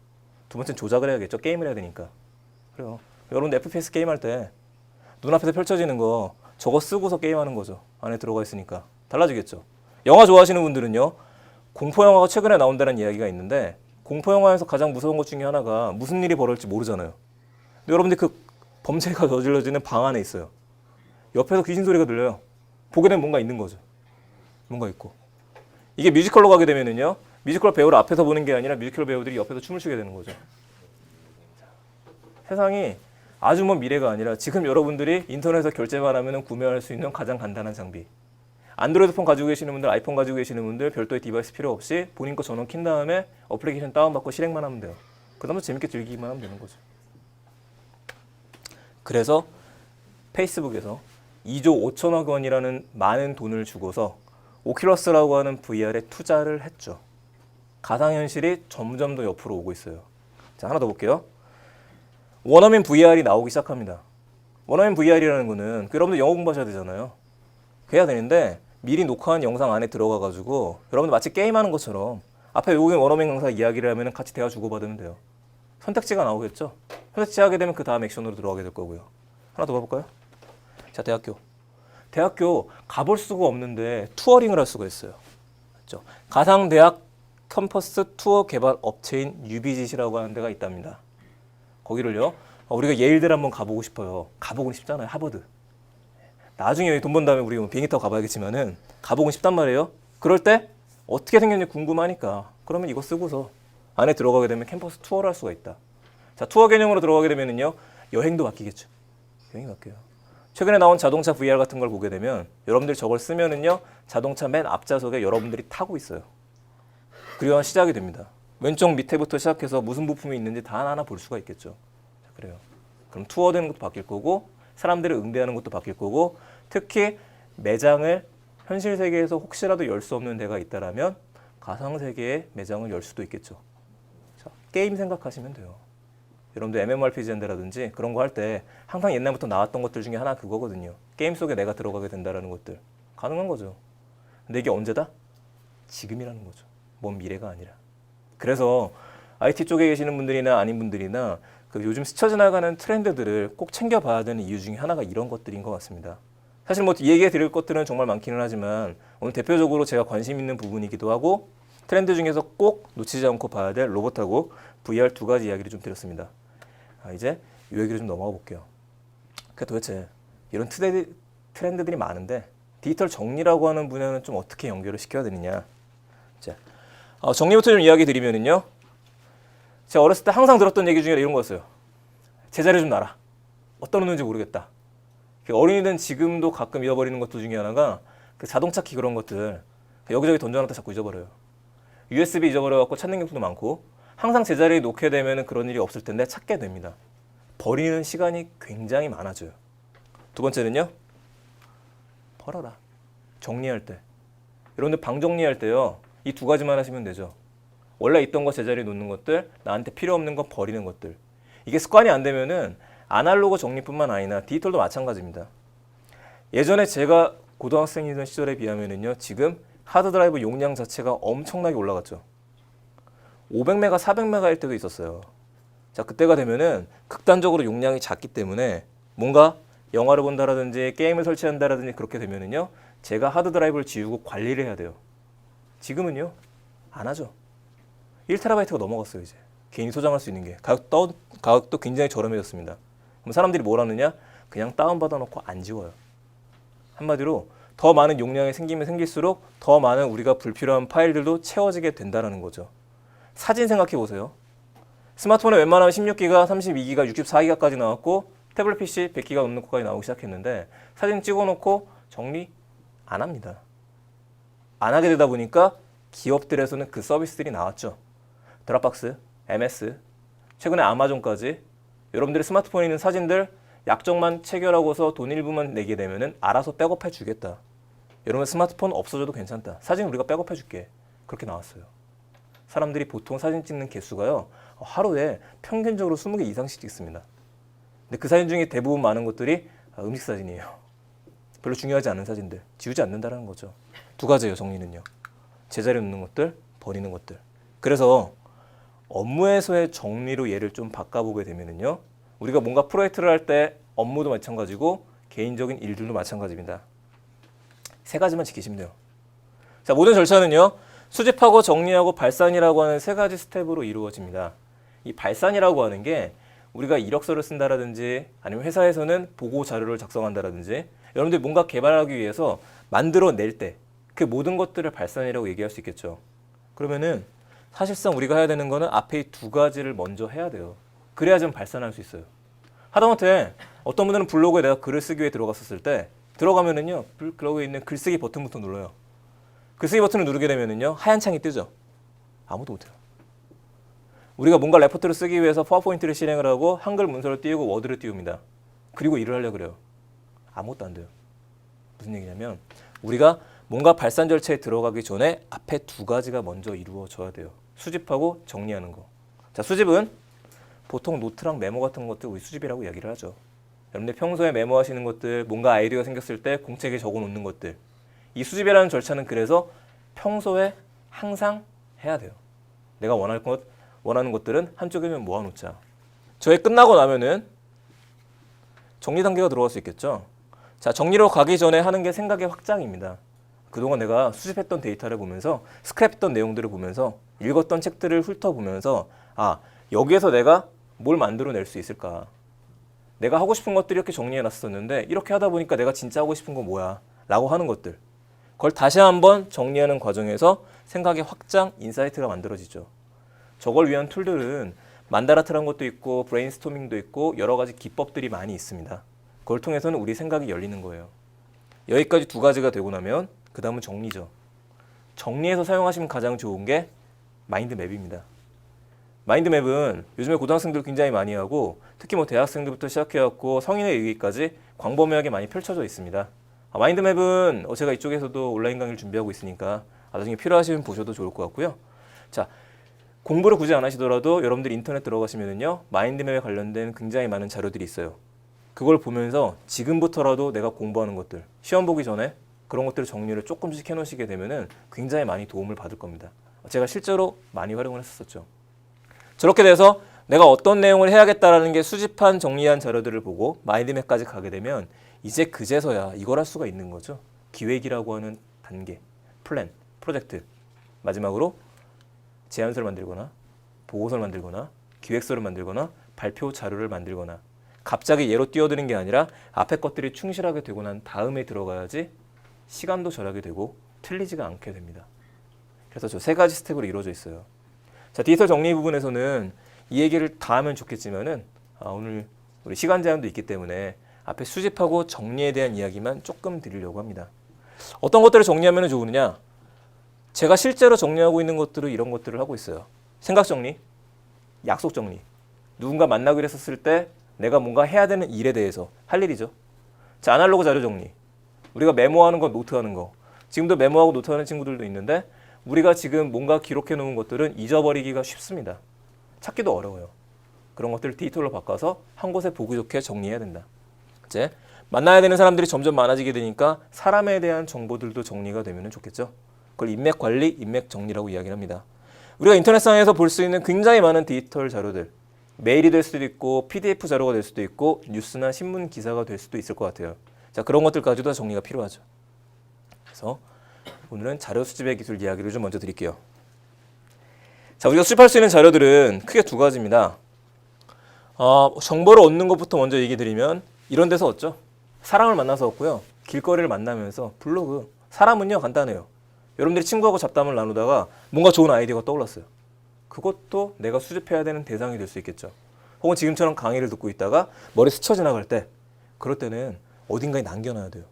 두 번째는 조작을 해야겠죠. 게임을 해야 되니까. 그래요. 여러분들 FPS 게임할 때 눈앞에서 펼쳐지는 거 저거 쓰고서 게임하는 거죠. 안에 들어가 있으니까. 달라지겠죠. 영화 좋아하시는 분들은요. 공포영화가 최근에 나온다는 이야기가 있는데 공포영화에서 가장 무서운 것 중에 하나가 무슨 일이 벌어질지 모르잖아요. 근데 여러분들 그 범죄가 저질러지는 방 안에 있어요. 옆에서 귀신 소리가 들려요. 보게 되면 뭔가 있는 거죠. 뭔가 있고. 이게 뮤지컬로 가게 되면은요. 뮤지컬 배우를 앞에서 보는 게 아니라 뮤지컬 배우들이 옆에서 춤을 추게 되는 거죠. 세상이 아주 먼 미래가 아니라 지금 여러분들이 인터넷에서 결제만 하면 구매할 수 있는 가장 간단한 장비. 안드로이드 폰 가지고 계시는 분들, 아이폰 가지고 계시는 분들 별도의 디바이스 필요 없이 본인 거 전원 킨 다음에 어플리케이션 다운받고 실행만 하면 돼요. 그 다음에 재밌게 즐기기만 하면 되는 거죠. 그래서 페이스북에서 2조 5천억 원이라는 많은 돈을 주고서 오큘러스라고 하는 VR에 투자를 했죠. 가상현실이 점점 더 옆으로 오고 있어요. 자, 하나 더 볼게요. 원어민 VR이 나오기 시작합니다. 원어민 VR이라는 거는 여러분들 영어 공부하셔야 되잖아요. 그래야 되는데 미리 녹화한 영상 안에 들어가가지고 여러분들 마치 게임하는 것처럼 앞에 외국인 원어민 강사 이야기를 하면 같이 대화 주고받으면 돼요. 선택지가 나오겠죠. 선택지 하게 되면 그 다음 액션으로 들어가게 될 거고요. 하나 더 봐볼까요? 자, 대학교 가볼 수가 없는데 투어링을 할 수가 있어요. 맞죠? 가상대학 캠퍼스 투어 개발 업체인 UBGC라고 하는 데가 있답니다. 거기를요, 우리가 예일대를 한번 가보고 싶어요. 가보고 싶잖아요, 하버드. 나중에 돈 번 다음에 우리 비행기 타고 가봐야겠지만은 가보고 싶단 말이에요. 그럴 때 어떻게 생겼는지 궁금하니까 그러면 이거 쓰고서 안에 들어가게 되면 캠퍼스 투어를 할 수가 있다. 자, 투어 개념으로 들어가게 되면은요, 여행도 바뀌겠죠. 여행이 바뀌어요. 최근에 나온 자동차 VR 같은 걸 보게 되면 여러분들이 저걸 쓰면은요, 자동차 맨 앞좌석에 여러분들이 타고 있어요. 그리고 시작이 됩니다. 왼쪽 밑에부터 시작해서 무슨 부품이 있는지 다 하나하나 볼 수가 있겠죠. 자, 그래요. 그럼 투어되는 것도 바뀔 거고 사람들을 응대하는 것도 바뀔 거고 특히 매장을 현실 세계에서 혹시라도 열 수 없는 데가 있다라면 가상 세계의 매장을 열 수도 있겠죠. 자, 게임 생각하시면 돼요. 여러분들 MMORPG 한다라든지 그런 거 할 때 항상 옛날부터 나왔던 것들 중에 하나 그거거든요. 게임 속에 내가 들어가게 된다라는 것들. 가능한 거죠. 근데 이게 언제다? 지금이라는 거죠. 먼 미래가 아니라. 그래서 IT 쪽에 계시는 분들이나 아닌 분들이나 요즘 스쳐 지나가는 트렌드들을 꼭 챙겨봐야 되는 이유 중에 하나가 이런 것들인 것 같습니다. 사실 뭐 얘기해 드릴 것들은 정말 많기는 하지만 오늘 대표적으로 제가 관심 있는 부분이기도 하고 트렌드 중에서 꼭 놓치지 않고 봐야 될 로봇하고 VR 두 가지 이야기를 좀 드렸습니다. 이제 이 얘기를 좀 넘어가 볼게요. 도대체 이런 트렌드들이 많은데 디지털 정리라고 하는 분야는 좀 어떻게 연결을 시켜야 되느냐. 자, 정리부터 좀 이야기 드리면은요. 제가 어렸을 때 항상 들었던 얘기 중에 이런 거였어요. 제자리 좀 놔라. 어디다 놓는지 모르겠다. 어린이 된 지금도 가끔 잊어버리는 것들 중에 하나가 그 자동차 키 그런 것들 여기저기 던져놨다 자꾸 잊어버려요. USB 잊어버려갖고 찾는 경우도 많고 항상 제자리에 놓게 되면 그런 일이 없을 텐데 찾게 됩니다. 버리는 시간이 굉장히 많아져요. 두 번째는요. 버려라. 정리할 때. 여러분들 방 정리할 때요. 이 두 가지만 하시면 되죠. 원래 있던 거 제자리에 놓는 것들, 나한테 필요 없는 거 버리는 것들. 이게 습관이 안 되면은 아날로그 정리뿐만 아니라 디지털도 마찬가지입니다. 예전에 제가 고등학생이던 시절에 비하면은요, 지금 하드드라이브 용량 자체가 엄청나게 올라갔죠. 500메가, 400메가일 때도 있었어요. 자, 그때가 되면은 극단적으로 용량이 작기 때문에 뭔가 영화를 본다라든지 게임을 설치한다라든지 그렇게 되면은요, 제가 하드드라이브를 지우고 관리를 해야 돼요. 지금은요, 안 하죠. 1TB가 넘어갔어요, 이제. 개인이 소장할 수 있는 게. 가격도 굉장히 저렴해졌습니다. 그럼 사람들이 뭘 하느냐? 그냥 다운받아 놓고 안 지워요. 한마디로 더 많은 용량이 생기면 생길수록 더 많은 우리가 불필요한 파일들도 채워지게 된다는 거죠. 사진 생각해 보세요. 스마트폰에 웬만하면 16기가, 32기가, 64기가까지 나왔고 태블릿 PC 100기가 넘는 것까지 나오기 시작했는데 사진 찍어놓고 정리 안 합니다. 안 하게 되다 보니까 기업들에서는 그 서비스들이 나왔죠. 드랍박스, MS, 최근에 아마존까지 여러분들이 스마트폰에 있는 사진들 약정만 체결하고서 돈 일부만 내게 되면은 알아서 백업해 주겠다. 여러분 스마트폰 없어져도 괜찮다. 사진 우리가 백업해 줄게. 그렇게 나왔어요. 사람들이 보통 사진 찍는 개수가요. 하루에 평균적으로 20개 이상씩 찍습니다. 근데 그 사진 중에 대부분 많은 것들이 음식 사진이에요. 별로 중요하지 않은 사진들. 지우지 않는다는 거죠. 두 가지예요, 정리는요. 제자리에 놓는 것들, 버리는 것들. 그래서 업무에서의 정리로 얘를 좀 바꿔보게 되면은요. 우리가 뭔가 프로젝트를 할 때 업무도 마찬가지고 개인적인 일들도 마찬가지입니다. 세 가지만 지키시면 돼요. 자, 모든 절차는요. 수집하고 정리하고 발산이라고 하는 세 가지 스텝으로 이루어집니다. 이 발산이라고 하는 게 우리가 이력서를 쓴다라든지 아니면 회사에서는 보고 자료를 작성한다라든지 여러분들이 뭔가 개발하기 위해서 만들어낼 때 그 모든 것들을 발산이라고 얘기할 수 있겠죠. 그러면은 사실상 우리가 해야 되는 거는 앞에 이 두 가지를 먼저 해야 돼요. 그래야 좀 발산할 수 있어요. 하다못해 어떤 분들은 블로그에 내가 글을 쓰기 위해 들어갔었을 때 들어가면은요 블로그에 있는 글쓰기 버튼부터 눌러요. 글쓰기 버튼을 누르게 되면은요 하얀 창이 뜨죠. 아무도 못해요. 우리가 뭔가 레포트를 쓰기 위해서 파워포인트를 실행을 하고 한글 문서를 띄우고 워드를 띄웁니다. 그리고 일을 하려고 그래요. 아무것도 안 돼요. 무슨 얘기냐면 우리가 뭔가 발산 절차에 들어가기 전에 앞에 두 가지가 먼저 이루어져야 돼요. 수집하고 정리하는 거. 자, 수집은 보통 노트랑 메모 같은 것들 우리 수집이라고 이야기를 하죠. 여러분들 평소에 메모하시는 것들, 뭔가 아이디어가 생겼을 때 공책에 적어놓는 것들. 이 수집이라는 절차는 그래서 평소에 항상 해야 돼요. 내가 원하는 것들은 한쪽에 모아놓자. 저게 끝나고 나면은 정리 단계가 들어갈 수 있겠죠. 자, 정리로 가기 전에 하는 게 생각의 확장입니다. 그동안 내가 수집했던 데이터를 보면서 스크랩했던 내용들을 보면서 읽었던 책들을 훑어보면서 여기에서 내가 뭘 만들어낼 수 있을까? 내가 하고 싶은 것들을 이렇게 정리해놨었는데 이렇게 하다 보니까 내가 진짜 하고 싶은 건 뭐야? 라고 하는 것들. 그걸 다시 한번 정리하는 과정에서 생각의 확장, 인사이트가 만들어지죠. 저걸 위한 툴들은 만다라트라는 것도 있고 브레인스토밍도 있고 여러 가지 기법들이 많이 있습니다. 그걸 통해서는 우리 생각이 열리는 거예요. 여기까지 두 가지가 되고 나면 그 다음은 정리죠. 정리해서 사용하시면 가장 좋은 게 마인드맵입니다. 마인드맵은 요즘에 고등학생들 굉장히 많이 하고 특히 대학생들부터 시작해갖고 성인에 이르기까지 광범위하게 많이 펼쳐져 있습니다. 마인드맵은 제가 이쪽에서도 온라인 강의를 준비하고 있으니까 나중에 필요하시면 보셔도 좋을 것 같고요. 자, 공부를 굳이 안 하시더라도 여러분들이 인터넷 들어가시면은요 마인드맵에 관련된 굉장히 많은 자료들이 있어요. 그걸 보면서 지금부터라도 내가 공부하는 것들, 시험 보기 전에 그런 것들을 정리를 조금씩 해놓으시게 되면은 굉장히 많이 도움을 받을 겁니다. 제가 실제로 많이 활용을 했었죠. 저렇게 돼서 내가 어떤 내용을 해야겠다라는 게 수집한 정리한 자료들을 보고 마인드맵까지 가게 되면 이제 그제서야 이걸 할 수가 있는 거죠. 기획이라고 하는 단계, 플랜, 프로젝트. 마지막으로 제안서를 만들거나 보고서를 만들거나 기획서를 만들거나 발표 자료를 만들거나 갑자기 예로 뛰어드는 게 아니라 앞에 것들이 충실하게 되고 난 다음에 들어가야지 시간도 절약이 되고 틀리지가 않게 됩니다. 그래서 저 세 가지 스텝으로 이루어져 있어요. 자, 디지털 정리 부분에서는 이 얘기를 다 하면 좋겠지만은 오늘 우리 시간 제한도 있기 때문에 앞에 수집하고 정리에 대한 이야기만 조금 드리려고 합니다. 어떤 것들을 정리하면 좋으느냐? 제가 실제로 정리하고 있는 것들은 이런 것들을 하고 있어요. 생각 정리, 약속 정리. 누군가 만나기로 했었을 때 내가 뭔가 해야 되는 일에 대해서 할 일이죠. 자, 아날로그 자료 정리. 우리가 메모하는 거, 노트하는 거. 지금도 메모하고 노트하는 친구들도 있는데 우리가 지금 뭔가 기록해 놓은 것들은 잊어버리기가 쉽습니다. 찾기도 어려워요. 그런 것들을 디지털로 바꿔서 한 곳에 보기 좋게 정리해야 된다. 이제 만나야 되는 사람들이 점점 많아지게 되니까 사람에 대한 정보들도 정리가 되면 좋겠죠. 그걸 인맥 관리, 인맥 정리라고 이야기를 합니다. 우리가 인터넷상에서 볼 수 있는 굉장히 많은 디지털 자료들, 메일이 될 수도 있고 PDF 자료가 될 수도 있고 뉴스나 신문 기사가 될 수도 있을 것 같아요. 자, 그런 것들까지도 정리가 필요하죠. 그래서 오늘은 자료 수집의 기술 이야기를 좀 먼저 드릴게요. 자, 우리가 수집할 수 있는 자료들은 크게 두 가지입니다. 정보를 얻는 것부터 먼저 얘기 드리면 이런 데서 얻죠. 사람을 만나서 얻고요. 길거리를 만나면서 블로그. 사람은요 간단해요. 여러분들이 친구하고 잡담을 나누다가 뭔가 좋은 아이디어가 떠올랐어요. 그것도 내가 수집해야 되는 대상이 될 수 있겠죠. 혹은 지금처럼 강의를 듣고 있다가 머리 스쳐 지나갈 때 그럴 때는 어딘가에 남겨놔야 돼요.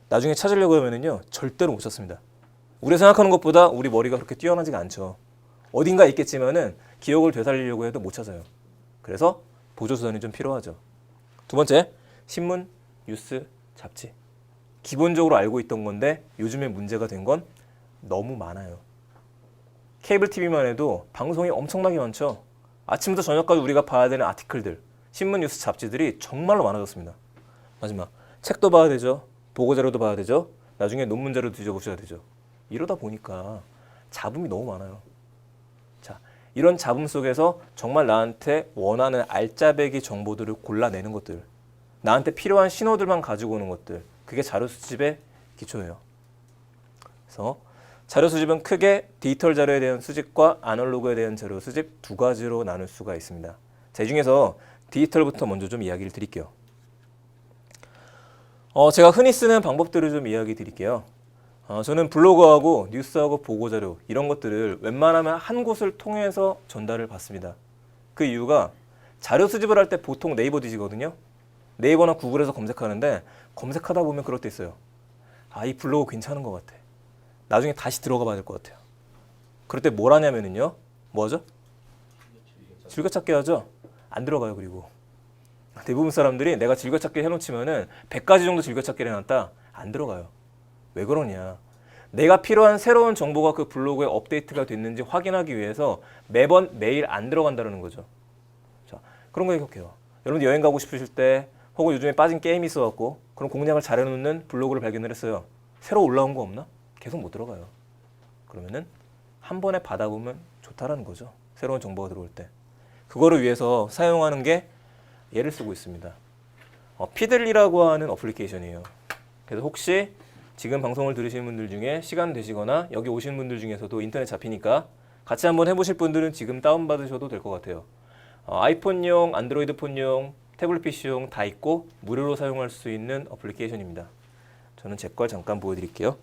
나중에 찾으려고 하면은요 절대로 못 찾습니다. 우리가 생각하는 것보다 우리 머리가 그렇게 뛰어나지가 않죠. 어딘가 있겠지만은 기억을 되살리려고 해도 못 찾아요. 그래서 보조수단이 좀 필요하죠. 두 번째, 신문, 뉴스, 잡지. 기본적으로 알고 있던 건데 요즘에 문제가 된 건 너무 많아요. 케이블 TV만 해도 방송이 엄청나게 많죠. 아침부터 저녁까지 우리가 봐야 되는 아티클들, 신문, 뉴스, 잡지들이 정말로 많아졌습니다. 마지막, 책도 봐야 되죠. 보고자료도 봐야 되죠. 나중에 논문 자료도 뒤져보셔야 되죠. 이러다 보니까 잡음이 너무 많아요. 자, 이런 잡음 속에서 정말 나한테 원하는 알짜배기 정보들을 골라내는 것들, 나한테 필요한 신호들만 가지고 오는 것들, 그게 자료 수집의 기초예요. 그래서 자료 수집은 크게 디지털 자료에 대한 수집과 아날로그에 대한 자료 수집 두 가지로 나눌 수가 있습니다. 자, 이 중에서 디지털부터 먼저 좀 이야기를 드릴게요. 제가 흔히 쓰는 방법들을 좀 이야기 드릴게요. 저는 블로그하고 뉴스하고 보고자료 이런 것들을 웬만하면 한 곳을 통해서 전달을 받습니다. 그 이유가 자료 수집을 할 때 보통 네이버 뒤지거든요. 네이버나 구글에서 검색하는데 검색하다 보면 그럴 때 있어요. 이 블로그 괜찮은 것 같아. 나중에 다시 들어가 봐야 될 것 같아요. 그럴 때 뭘 하냐면요. 뭐 하죠? 즐겨찾기 하죠. 안 들어가요. 그리고 대부분 사람들이 내가 즐겨찾기 해놓지만은 100가지 정도 즐겨찾기를 해놨다. 안 들어가요. 왜 그러냐? 내가 필요한 새로운 정보가 그 블로그에 업데이트가 됐는지 확인하기 위해서 매번 매일 안 들어간다는 거죠. 자, 그런 거 기억해요. 여러분들 여행 가고 싶으실 때 혹은 요즘에 빠진 게임이 있어갖고 그런 공략을 잘 해놓는 블로그를 발견을 했어요. 새로 올라온 거 없나? 계속 못 들어가요. 그러면은 한 번에 받아보면 좋다라는 거죠. 새로운 정보가 들어올 때. 그거를 위해서 사용하는 게 얘를 쓰고 있습니다. 피들리라고 하는 어플리케이션이에요. 그래서 혹시 지금 방송을 들으시는 분들 중에 시간 되시거나 여기 오신 분들 중에서도 인터넷 잡히니까 같이 한번 해보실 분들은 지금 다운받으셔도 될 것 같아요. 아이폰용, 안드로이드 폰용, 태블릿 PC용 다 있고 무료로 사용할 수 있는 어플리케이션입니다. 저는 제 걸 잠깐 보여드릴게요.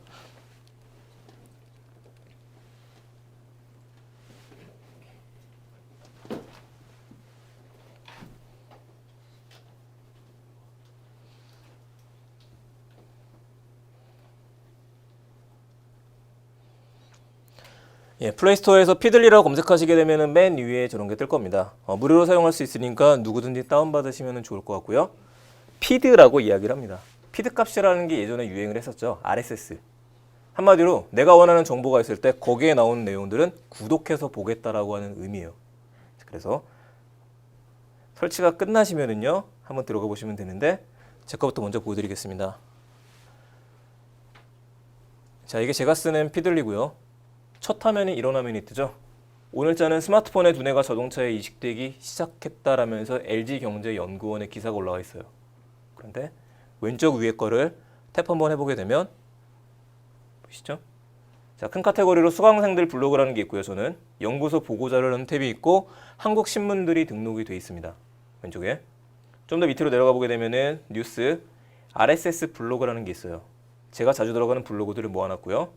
예, 플레이스토어에서 피들리라고 검색하시게 되면 맨 위에 저런 게 뜰 겁니다. 무료로 사용할 수 있으니까 누구든지 다운받으시면 좋을 것 같고요. 피드라고 이야기를 합니다. 피드 값이라는 게 예전에 유행을 했었죠. RSS. 한마디로 내가 원하는 정보가 있을 때 거기에 나오는 내용들은 구독해서 보겠다라고 하는 의미예요. 그래서 설치가 끝나시면은요, 한번 들어가 보시면 되는데 제 거부터 먼저 보여드리겠습니다. 자, 이게 제가 쓰는 피들리고요. 첫 화면이 이런 화면이 뜨죠. 오늘자는 스마트폰의 두뇌가 자동차에 이식되기 시작했다라면서 LG경제연구원의 기사가 올라와 있어요. 그런데 왼쪽 위에 거를 탭 한번 해보게 되면 보시죠? 자, 큰 카테고리로 수강생들 블로그라는 게 있고요. 저는 연구소 보고자료라는 탭이 있고 한국 신문들이 등록이 돼 있습니다. 왼쪽에 좀 더 밑으로 내려가 보게 되면은 뉴스, RSS 블로그라는 게 있어요. 제가 자주 들어가는 블로그들을 모아놨고요.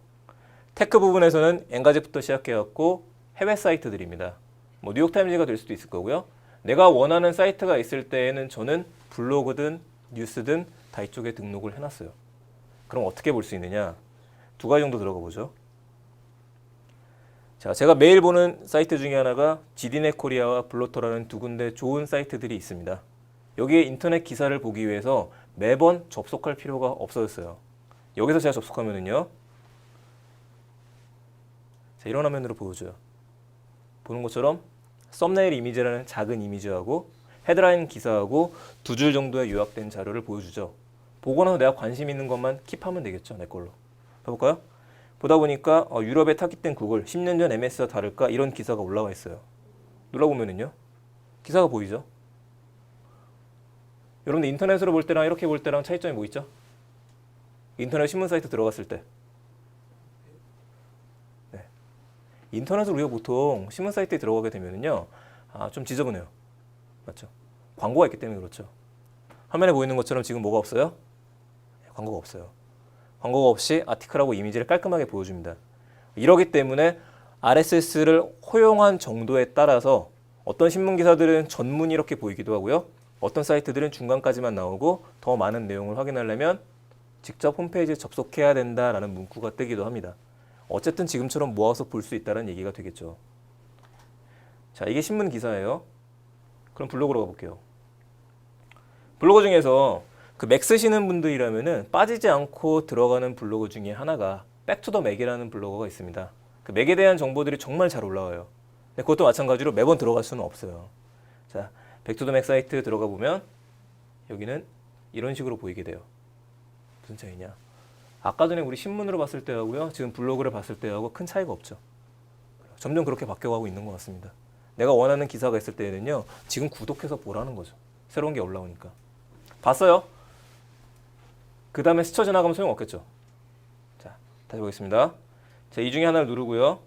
테크 부분에서는 엔가젯부터 시작해갖고 해외 사이트들입니다. 뭐 뉴욕타임즈가 될 수도 있을 거고요. 내가 원하는 사이트가 있을 때에는 저는 블로그든 뉴스든 다 이쪽에 등록을 해놨어요. 그럼 어떻게 볼 수 있느냐? 두 가지 정도 들어가 보죠. 자, 제가 매일 보는 사이트 중에 하나가 GDNet 코리아와 블로터라는 두 군데 좋은 사이트들이 있습니다. 여기에 인터넷 기사를 보기 위해서 매번 접속할 필요가 없어졌어요. 여기서 제가 접속하면은요. 자, 이런 화면으로 보여줘요. 보는 것처럼 썸네일 이미지라는 작은 이미지하고 헤드라인 기사하고 두 줄 정도의 요약된 자료를 보여주죠. 보고 나서 내가 관심 있는 것만 킵하면 되겠죠. 내 걸로. 해볼까요? 보다 보니까 유럽에 타깃된 구글 10년 전 MS와 다를까 이런 기사가 올라와 있어요. 눌러보면은요. 기사가 보이죠? 여러분들 인터넷으로 볼 때랑 이렇게 볼 때랑 차이점이 뭐 있죠? 인터넷 신문 사이트 들어갔을 때 인터넷으로 우리가 보통 신문 사이트에 들어가게 되면은요, 좀 지저분해요. 맞죠? 광고가 있기 때문에 그렇죠. 화면에 보이는 것처럼 지금 뭐가 없어요? 광고가 없어요. 광고가 없이 아티클하고 이미지를 깔끔하게 보여줍니다. 이러기 때문에 RSS를 허용한 정도에 따라서 어떤 신문 기사들은 전문이 이렇게 보이기도 하고요. 어떤 사이트들은 중간까지만 나오고 더 많은 내용을 확인하려면 직접 홈페이지에 접속해야 된다라는 문구가 뜨기도 합니다. 어쨌든 지금처럼 모아서 볼 수 있다는 얘기가 되겠죠. 자, 이게 신문 기사예요. 그럼 블로그로 가볼게요. 블로그 중에서 그 맥 쓰시는 분들이라면은 빠지지 않고 들어가는 블로그 중에 하나가 백투더 맥이라는 블로그가 있습니다. 그 맥에 대한 정보들이 정말 잘 올라와요. 근데 그것도 마찬가지로 매번 들어갈 수는 없어요. 자, 백투더 맥 사이트 들어가 보면 여기는 이런 식으로 보이게 돼요. 무슨 차이냐? 아까 전에 우리 신문으로 봤을 때하고요. 지금 블로그를 봤을 때하고 큰 차이가 없죠. 점점 그렇게 바뀌어가고 있는 것 같습니다. 내가 원하는 기사가 있을 때는요. 지금 구독해서 보라는 거죠. 새로운 게 올라오니까. 봤어요? 그 다음에 스쳐 지나가면 소용없겠죠. 자, 다시 보겠습니다. 자, 이 중에 하나를 누르고요.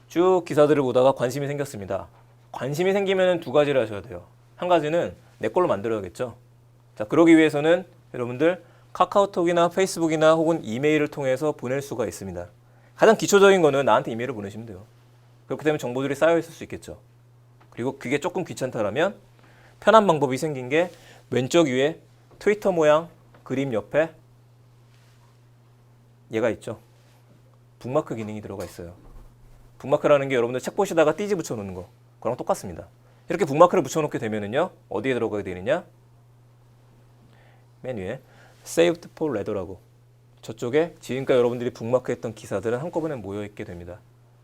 쭉 기사들을 보다가 관심이 생겼습니다. 관심이 생기면 두 가지를 하셔야 돼요. 한 가지는 내 걸로 만들어야겠죠. 자, 그러기 위해서는 여러분들 카카오톡이나 페이스북이나 혹은 이메일을 통해서 보낼 수가 있습니다. 가장 기초적인 거는 나한테 이메일을 보내시면 돼요. 그렇게 되면 정보들이 쌓여 있을 수 있겠죠. 그리고 그게 조금 귀찮다라면 편한 방법이 생긴 게 왼쪽 위에 트위터 모양 그림 옆에 얘가 있죠. 북마크 기능이 들어가 있어요. 북마크라는 게 여러분들 책 보시다가 띠지 붙여놓는 거. 그거랑 똑같습니다. 이렇게 북마크를 붙여놓게 되면은요, 어디에 들어가게 되느냐? 맨 위에 Saved for Reader라고, 저쪽에 지금까지 여러분들이 북마크했던 기사들은 한꺼번에 모여있게 됩니다.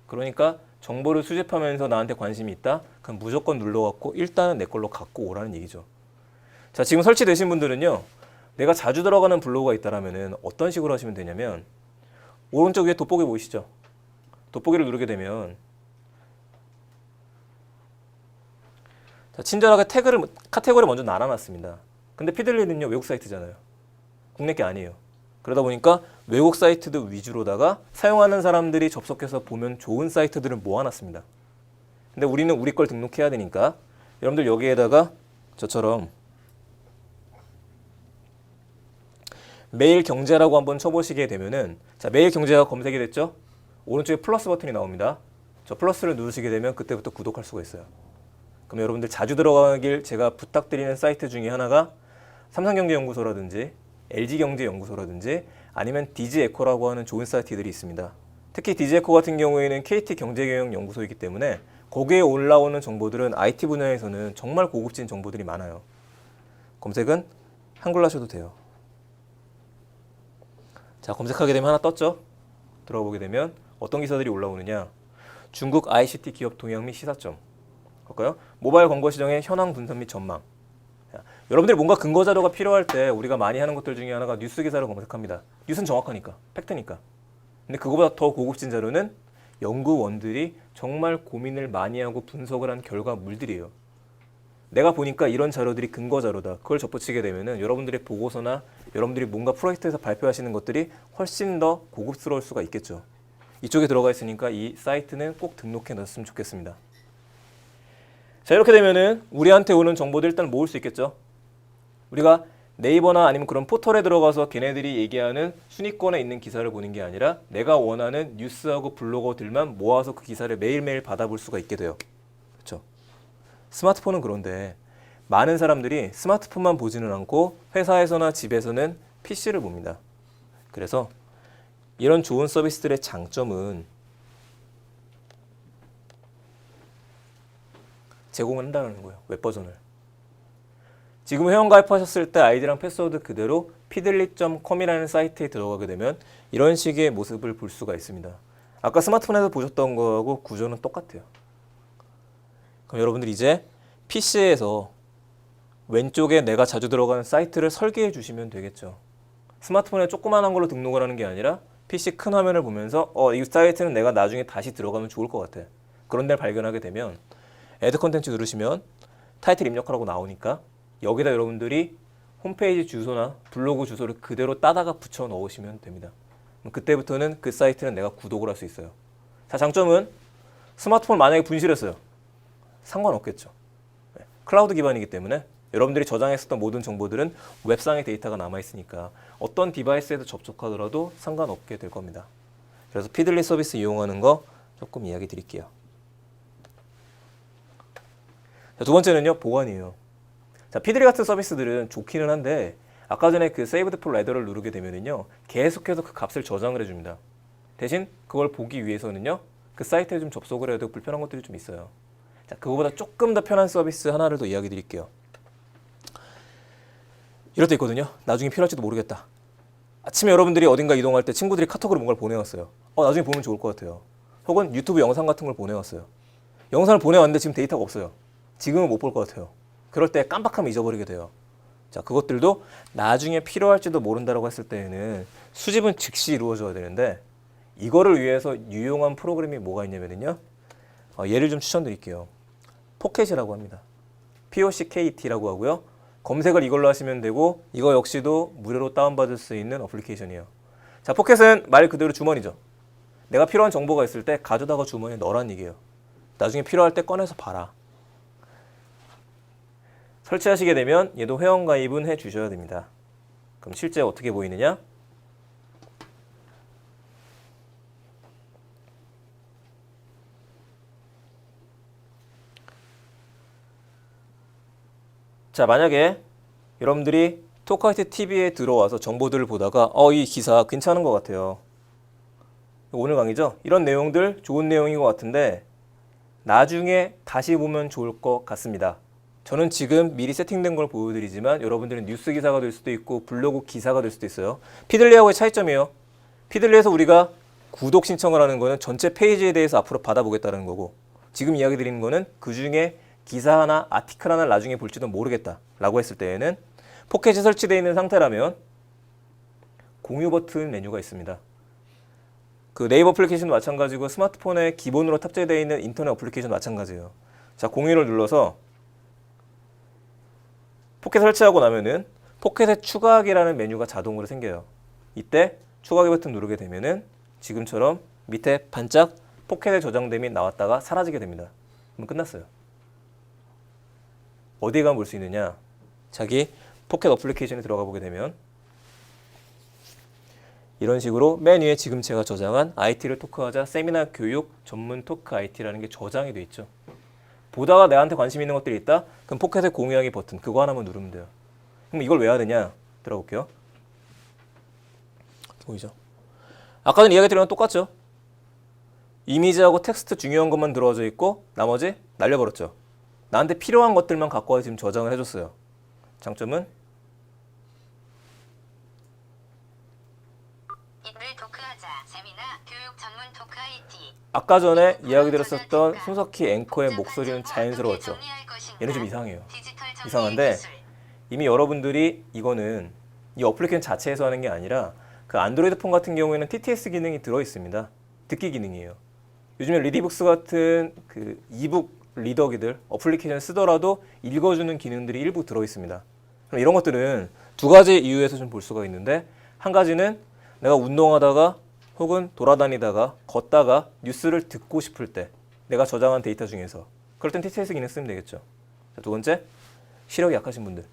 그러니까 정보를 수집하면서 나한테 관심이 있다? 그럼 무조건 눌러갖고 일단은 내 걸로 갖고 오라는 얘기죠. 자, 지금 설치되신 분들은요, 내가 자주 들어가는 블로그가 있다라면은 어떤 식으로 하시면 되냐면, 오른쪽 위에 돋보기 보이시죠? 돋보기를 누르게 되면, 자, 친절하게 카테고리 먼저 나눠놨습니다. 근데 피들리는요, 외국 사이트잖아요. 국내 게 아니에요. 그러다 보니까 외국 사이트도 위주로다가 사용하는 사람들이 접속해서 보면 좋은 사이트들을 모아놨습니다. 근데 우리는 우리 걸 등록해야 되니까 여러분들 여기에다가 저처럼 매일 경제라고 한번 쳐보시게 되면은, 자, 매일 경제가 검색이 됐죠? 오른쪽에 플러스 버튼이 나옵니다. 저 플러스를 누르시게 되면 그때부터 구독할 수가 있어요. 그럼 여러분들 자주 들어가길 제가 부탁드리는 사이트 중에 하나가 삼성경제연구소라든지 LG경제연구소라든지 아니면 디지에코라고 하는 좋은 사이트들이 있습니다. 특히 디지에코 같은 경우에는 KT경제경영연구소이기 때문에 거기에 올라오는 정보들은 IT 분야에서는 정말 고급진 정보들이 많아요. 검색은 한글로 하셔도 돼요. 자, 검색하게 되면 하나 떴죠? 들어가 보게 되면 어떤 기사들이 올라오느냐? 중국 ICT 기업 동향 및 시사점. 볼까요? 모바일 광고 시장의 현황 분석 및 전망. 자, 여러분들이 뭔가 근거 자료가 필요할 때 우리가 많이 하는 것들 중에 하나가 뉴스 기사를 검색합니다. 뉴스는 정확하니까, 팩트니까. 근데 그거보다 더 고급진 자료는 연구원들이 정말 고민을 많이 하고 분석을 한 결과물들이에요. 내가 보니까 이런 자료들이 근거 자료다. 그걸 접붙이게 되면은 여러분들의 보고서나 여러분들이 뭔가 프로젝트에서 발표하시는 것들이 훨씬 더 고급스러울 수가 있겠죠. 이쪽에 들어가 있으니까 이 사이트는 꼭 등록해 놨으면 좋겠습니다. 자, 이렇게 되면은 우리한테 오는 정보들 일단 모을 수 있겠죠. 우리가 네이버나 아니면 그런 포털에 들어가서 걔네들이 얘기하는 순위권에 있는 기사를 보는 게 아니라 내가 원하는 뉴스하고 블로거들만 모아서 그 기사를 매일매일 받아볼 수가 있게 돼요. 그렇죠? 스마트폰은 그런데 많은 사람들이 스마트폰만 보지는 않고 회사에서나 집에서는 PC를 봅니다. 그래서 이런 좋은 서비스들의 장점은 제공을 한다는 거예요. 웹버전을. 지금 회원가입하셨을 때 아이디랑 패스워드 그대로 pidly.com이라는 사이트에 들어가게 되면 이런 식의 모습을 볼 수가 있습니다. 아까 스마트폰에서 보셨던 거하고 구조는 똑같아요. 그럼 여러분들 이제 PC에서 왼쪽에 내가 자주 들어가는 사이트를 설계해 주시면 되겠죠. 스마트폰에 조그만한 걸로 등록을 하는 게 아니라 PC 큰 화면을 보면서 이 사이트는 내가 나중에 다시 들어가면 좋을 것 같아. 그런 데를 발견하게 되면 애드 컨텐츠 누르시면 타이틀 입력하라고 나오니까 여기다 여러분들이 홈페이지 주소나 블로그 주소를 그대로 따다가 붙여 넣으시면 됩니다. 그때부터는 그 사이트는 내가 구독을 할 수 있어요. 자, 장점은 스마트폰 만약에 분실했어요. 상관없겠죠. 클라우드 기반이기 때문에 여러분들이 저장했었던 모든 정보들은 웹상의 데이터가 남아있으니까 어떤 디바이스에도 접속하더라도 상관없게 될 겁니다. 그래서 피들리 서비스 이용하는 거 조금 이야기 드릴게요. 자, 두 번째는요, 보관이에요. 자, 피들리 같은 서비스들은 좋기는 한데 아까 전에 그 Saved for Reader를 누르게 되면은요, 계속해서 그 값을 저장을 해줍니다. 대신 그걸 보기 위해서는요, 그 사이트에 좀 접속을 해도 불편한 것들이 좀 있어요. 자, 그거보다 조금 더 편한 서비스 하나를 더 이야기 드릴게요. 이럴 때 있거든요. 나중에 필요할지도 모르겠다. 아침에 여러분들이 어딘가 이동할 때 친구들이 카톡으로 뭔가를 보내왔어요. 나중에 보면 좋을 것 같아요. 혹은 유튜브 영상 같은 걸 보내왔어요. 영상을 보내왔는데 지금 데이터가 없어요. 지금은 못 볼 것 같아요. 그럴 때 깜빡하면 잊어버리게 돼요. 자, 그것들도 나중에 필요할지도 모른다고 했을 때에는 수집은 즉시 이루어져야 되는데 이거를 위해서 유용한 프로그램이 뭐가 있냐면요. 예를 좀 추천드릴게요. 포켓이라고 합니다. POCKET라고 하고요. 검색을 이걸로 하시면 되고 이거 역시도 무료로 다운받을 수 있는 어플리케이션이에요. 자, 포켓은 말 그대로 주머니죠. 내가 필요한 정보가 있을 때 가져다가 주머니에 넣으라는 얘기예요. 나중에 필요할 때 꺼내서 봐라. 설치하시게 되면 얘도 회원가입은 해주셔야 됩니다. 그럼 실제 어떻게 보이느냐? 자, 만약에 여러분들이 토크화이트 TV에 들어와서 정보들을 보다가 이 기사 괜찮은 것 같아요. 오늘 강의죠? 이런 내용들 좋은 내용인 것 같은데 나중에 다시 보면 좋을 것 같습니다. 저는 지금 미리 세팅된 걸 보여드리지만 여러분들은 뉴스 기사가 될 수도 있고 블로그 기사가 될 수도 있어요. 피들리하고의 차이점이에요. 피들리에서 우리가 구독 신청을 하는 거는 전체 페이지에 대해서 앞으로 받아보겠다는 거고, 지금 이야기 드리는 거는 그 중에 기사 하나, 아티클 하나를 나중에 볼지도 모르겠다라고 했을 때에는 포켓이 설치되어 있는 상태라면 공유 버튼 메뉴가 있습니다. 그 네이버 어플리케이션도 마찬가지고 스마트폰에 기본으로 탑재되어 있는 인터넷 어플리케이션도 마찬가지예요. 자, 공유를 눌러서 포켓 설치하고 나면은 포켓에 추가하기라는 메뉴가 자동으로 생겨요. 이때 추가하기 버튼 누르게 되면은 지금처럼 밑에 반짝 포켓에 저장됨이 나왔다가 사라지게 됩니다. 그럼 끝났어요. 어디에 가면 볼 수 있느냐? 자기 포켓 어플리케이션에 들어가 보게 되면 이런 식으로 맨 위에 지금 제가 저장한 IT를 토크하자 세미나 교육 전문 토크 IT라는 게 저장이 돼 있죠. 보다가 내한테 관심 있는 것들이 있다? 그럼 포켓에 공유하기 버튼 그거 하나만 누르면 돼요. 그럼 이걸 왜 해야 되냐? 들어볼게요. 보이죠? 아까 전 이야기 드린 건 똑같죠? 이미지하고 텍스트 중요한 것만 들어와져 있고 나머지 날려버렸죠. 나한테 필요한 것들만 갖고 와서 지금 저장을 해줬어요. 장점은 인물 토크하자 세미나 교육 전문 토크 IT. 아까 전에 이야기 드렸었던 손석희 앵커의 목소리는 자연스러웠죠. 얘는 좀 이상해요. 이상한데 이미 여러분들이 이거는 이 어플리케이션 자체에서 하는 게 아니라 그 안드로이드 폰 같은 경우에는 TTS 기능이 들어 있습니다. 듣기 기능이에요. 요즘에 리디북스 같은 그 이북 리더기들 어플리케이션 쓰더라도 읽어주는 기능들이 일부 들어 있습니다. 그럼 이런 것들은 두 가지 이유에서 좀 볼 수가 있는데, 한 가지는 내가 운동하다가 혹은 돌아다니다가 걷다가 뉴스를 듣고 싶을 때 내가 저장한 데이터 중에서 그럴 땐 TTS 기능 쓰면 되겠죠. 자, 두 번째, 시력이 약하신 분들.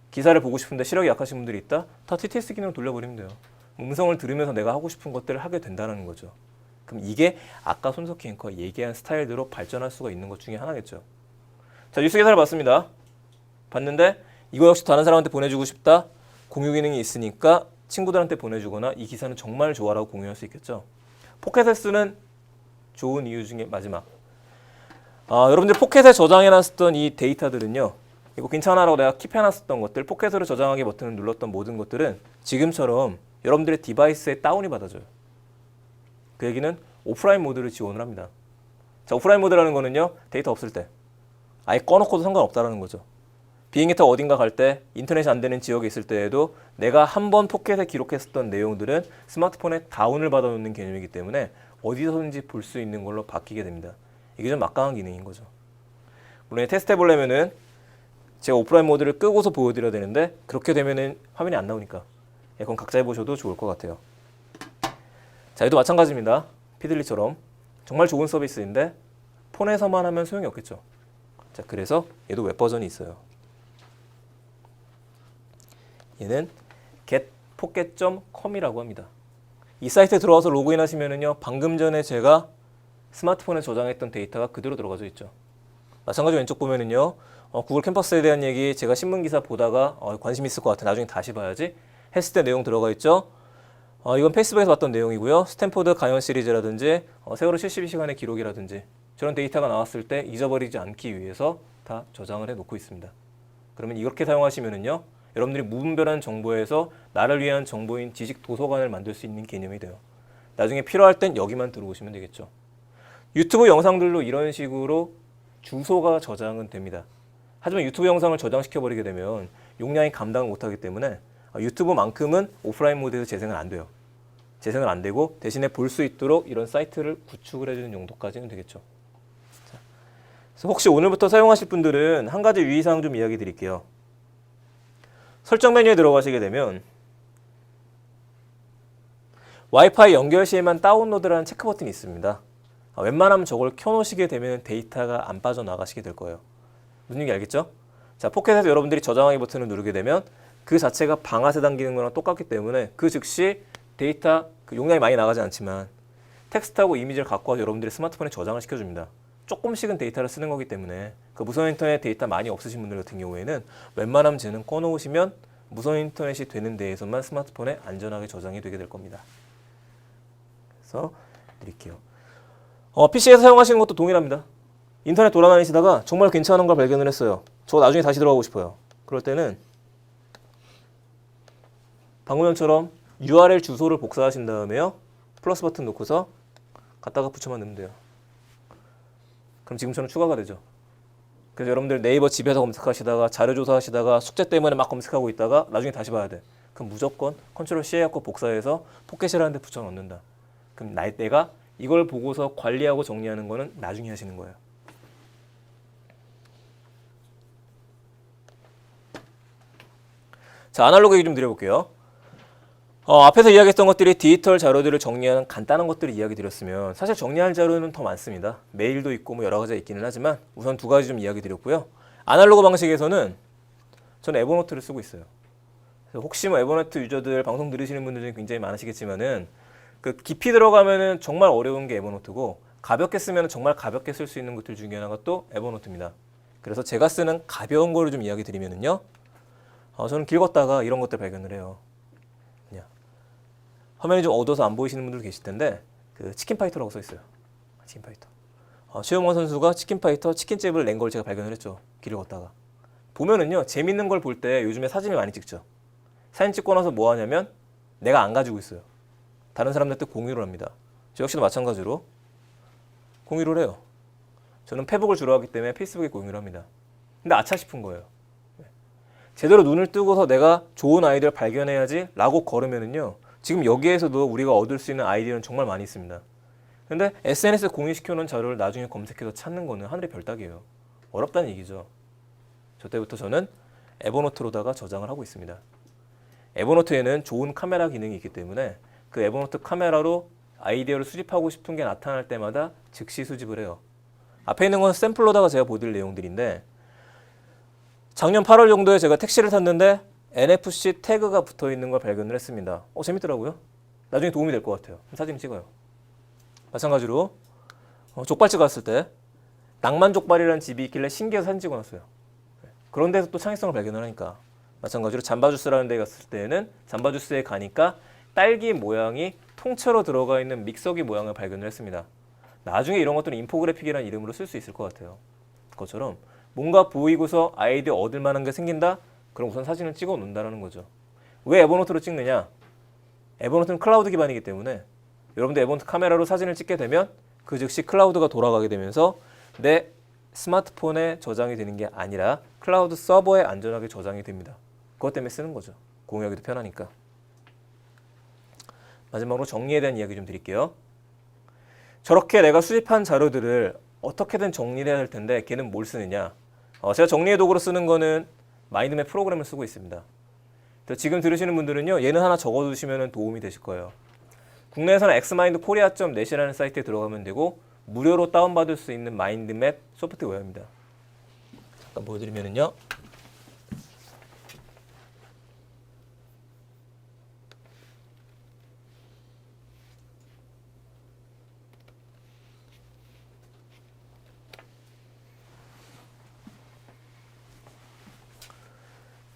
기사를 보고 싶은데 시력이 약하신 분들이 있다? 다 TTS 기능을 돌려버리면 돼요. 음성을 들으면서 내가 하고 싶은 것들을 하게 된다는 거죠. 그럼 이게 아까 손석희 앵커가 얘기한 스타일대로 발전할 수가 있는 것 중에 하나겠죠. 자, 뉴스 기사를 봤습니다. 봤는데 이거 역시 다른 사람한테 보내주고 싶다? 공유 기능이 있으니까 친구들한테 보내주거나 이 기사는 정말 좋아라고 공유할 수 있겠죠. 포켓에 쓰는 좋은 이유 중에 마지막. 여러분들 포켓에 저장해놨었던 이 데이터들은요. 이거 괜찮아라고 내가 킵해놨었던 것들, 포켓으로 저장하기 버튼을 눌렀던 모든 것들은 지금처럼 여러분들의 디바이스에 다운이 받아져요. 그 얘기는 오프라인 모드를 지원을 합니다. 자, 오프라인 모드라는 거는요. 데이터 없을 때. 아예 꺼놓고도 상관없다라는 거죠. 비행기 타고 어딘가 갈 때 인터넷이 안 되는 지역에 있을 때에도 내가 한 번 포켓에 기록했었던 내용들은 스마트폰에 다운을 받아놓는 개념이기 때문에 어디서든지 볼 수 있는 걸로 바뀌게 됩니다. 이게 좀 막강한 기능인 거죠. 물론 테스트 해보려면은 제가 오프라인 모드를 끄고서 보여드려야 되는데 그렇게 되면은 화면이 안 나오니까 그건 각자 해보셔도 좋을 것 같아요. 자, 얘도 마찬가지입니다. 피들리처럼 정말 좋은 서비스인데 폰에서만 하면 소용이 없겠죠. 자, 그래서 얘도 웹 버전이 있어요. 얘는 getpocket.com이라고 합니다. 이 사이트에 들어와서 로그인 하시면은요, 방금 전에 제가 스마트폰에 저장했던 데이터가 그대로 들어가져 있죠. 마찬가지로 왼쪽 보면은요, 구글 캠퍼스에 대한 얘기 제가 신문 기사 보다가 관심 있을 것 같아, 나중에 다시 봐야지 했을 때 내용 들어가 있죠. 이건 페이스북에서 봤던 내용이고요. 스탠포드 가연 시리즈라든지 세월호 72시간의 기록이라든지 저런 데이터가 나왔을 때 잊어버리지 않기 위해서 다 저장을 해놓고 있습니다. 그러면 이렇게 사용하시면은요, 여러분들이 무분별한 정보에서 나를 위한 정보인 지식 도서관을 만들 수 있는 개념이 돼요. 나중에 필요할 땐 여기만 들어오시면 되겠죠. 유튜브 영상들로 이런 식으로 주소가 저장은 됩니다. 하지만 유튜브 영상을 저장시켜버리게 되면 용량이 감당을 못하기 때문에 유튜브만큼은 오프라인 모드에서 재생은 안 돼요. 재생은 안 되고 대신에 볼 수 있도록 이런 사이트를 구축을 해주는 용도까지는 되겠죠. 자, 그래서 혹시 오늘부터 사용하실 분들은 한 가지 유의사항 좀 이야기 드릴게요. 설정 메뉴에 들어가시게 되면 와이파이 연결 시에만 다운로드라는 체크 버튼이 있습니다. 웬만하면 저걸 켜놓으시게 되면 데이터가 안 빠져나가시게 될 거예요. 무슨 얘기 알겠죠? 자, 포켓에서 여러분들이 저장하기 버튼을 누르게 되면 그 자체가 방아쇠 당기는 거랑 똑같기 때문에 그 즉시 데이터 용량이 많이 나가지 않지만 텍스트하고 이미지를 갖고 와서 여러분들의 스마트폰에 저장을 시켜줍니다. 조금씩은 데이터를 쓰는 거기 때문에 그 무선 인터넷 데이터 많이 없으신 분들 같은 경우에는 웬만하면 쟤는 꺼놓으시면 무선 인터넷이 되는 데에서만 스마트폰에 안전하게 저장이 되게 될 겁니다. 그래서 드릴게요. PC에서 사용하시는 것도 동일합니다. 인터넷 돌아다니시다가 정말 괜찮은 걸 발견을 했어요. 저 나중에 다시 들어가고 싶어요. 그럴 때는 방금 전처럼 URL 주소를 복사하신 다음에요. 플러스 버튼 놓고서 갖다가 붙여만 넣으면 돼요. 그럼 지금처럼 추가가 되죠. 그래서 여러분들 네이버 집에서 검색하시다가 자료 조사하시다가 숙제 때문에 막 검색하고 있다가 나중에 다시 봐야 돼. 그럼 무조건 컨트롤 C 해갖고 복사해서 포켓이라는 데 붙여 넣는다. 그럼 내가 이걸 보고서 관리하고 정리하는 거는 나중에 하시는 거예요. 자, 아날로그 얘기 좀 드려볼게요. 앞에서 이야기했던 것들이 디지털 자료들을 정리하는 간단한 것들을 이야기 드렸으면 사실 정리할 자료는 더 많습니다. 메일도 있고 뭐 여러 가지가 있기는 하지만 우선 두 가지 좀 이야기 드렸고요. 아날로그 방식에서는 저는 에버노트를 쓰고 있어요. 그래서 혹시 뭐 에버노트 유저들 방송 들으시는 분들 중에 굉장히 많으시겠지만은 그 깊이 들어가면은 정말 어려운 게 에버노트고 가볍게 쓰면 정말 가볍게 쓸 수 있는 것들 중에 하나가 또 에버노트입니다. 그래서 제가 쓰는 가벼운 거를 좀 이야기 드리면은요. 저는 길 걷다가 이런 것들 발견을 해요. 화면이 좀 어두워서 안 보이시는 분들 계실 텐데 그 치킨파이터라고 써 있어요. 치킨파이터. 최용원 선수가 치킨파이터 치킨집을 낸 걸 제가 발견을 했죠. 길을 걷다가. 보면은요. 재밌는 걸 볼 때 요즘에 사진을 많이 찍죠. 사진 찍고 나서 뭐 하냐면 내가 안 가지고 있어요. 다른 사람들한테 공유를 합니다. 저 역시도 마찬가지로 공유를 해요. 저는 페북을 주로 하기 때문에 페이스북에 공유를 합니다. 근데 아차 싶은 거예요. 제대로 눈을 뜨고서 내가 좋은 아이디어를 발견해야지 라고 걸으면은요. 지금 여기에서도 우리가 얻을 수 있는 아이디어는 정말 많이 있습니다. 근데 SNS에 공유시켜놓은 자료를 나중에 검색해서 찾는 거는 하늘의 별따기예요. 어렵다는 얘기죠. 저 때부터 저는 에버노트로다가 저장을 하고 있습니다. 에버노트에는 좋은 카메라 기능이 있기 때문에 그 에버노트 카메라로 아이디어를 수집하고 싶은 게 나타날 때마다 즉시 수집을 해요. 앞에 있는 건 샘플로다가 제가 보여드릴 내용들인데 작년 8월 정도에 제가 택시를 탔는데 NFC 태그가 붙어 있는 걸 발견을 했습니다. 재밌더라고요. 나중에 도움이 될 것 같아요. 사진 찍어요. 마찬가지로 족발집 갔을 때 낭만족발이라는 집이 있길래 신기해서 사진 찍어놨어요. 그런 데서 또 창의성을 발견을 하니까 마찬가지로 잠바주스라는 데 갔을 때는 잠바주스에 가니까 딸기 모양이 통째로 들어가 있는 믹서기 모양을 발견을 했습니다. 나중에 이런 것들은 인포그래픽이라는 이름으로 쓸 수 있을 것 같아요. 그것처럼 뭔가 보이고서 아이디어 얻을 만한 게 생긴다? 그럼 우선 사진을 찍어 놓는다는 거죠. 왜 에버노트로 찍느냐? 에버노트는 클라우드 기반이기 때문에 여러분들 에버노트 카메라로 사진을 찍게 되면 그 즉시 클라우드가 돌아가게 되면서 내 스마트폰에 저장이 되는 게 아니라 클라우드 서버에 안전하게 저장이 됩니다. 그것 때문에 쓰는 거죠. 공유하기도 편하니까. 마지막으로 정리에 대한 이야기 좀 드릴게요. 저렇게 내가 수집한 자료들을 어떻게든 정리를 해야 할 텐데 걔는 뭘 쓰느냐? 제가 정리의 도구로 쓰는 거는 마인드맵 프로그램을 쓰고 있습니다. 지금 들으시는 분들은요. 얘는 하나 적어두시면 도움이 되실 거예요. 국내에서는 xmindkorea.net이라는 사이트에 들어가면 되고 무료로 다운받을 수 있는 마인드맵 소프트웨어입니다. 잠깐 보여드리면요.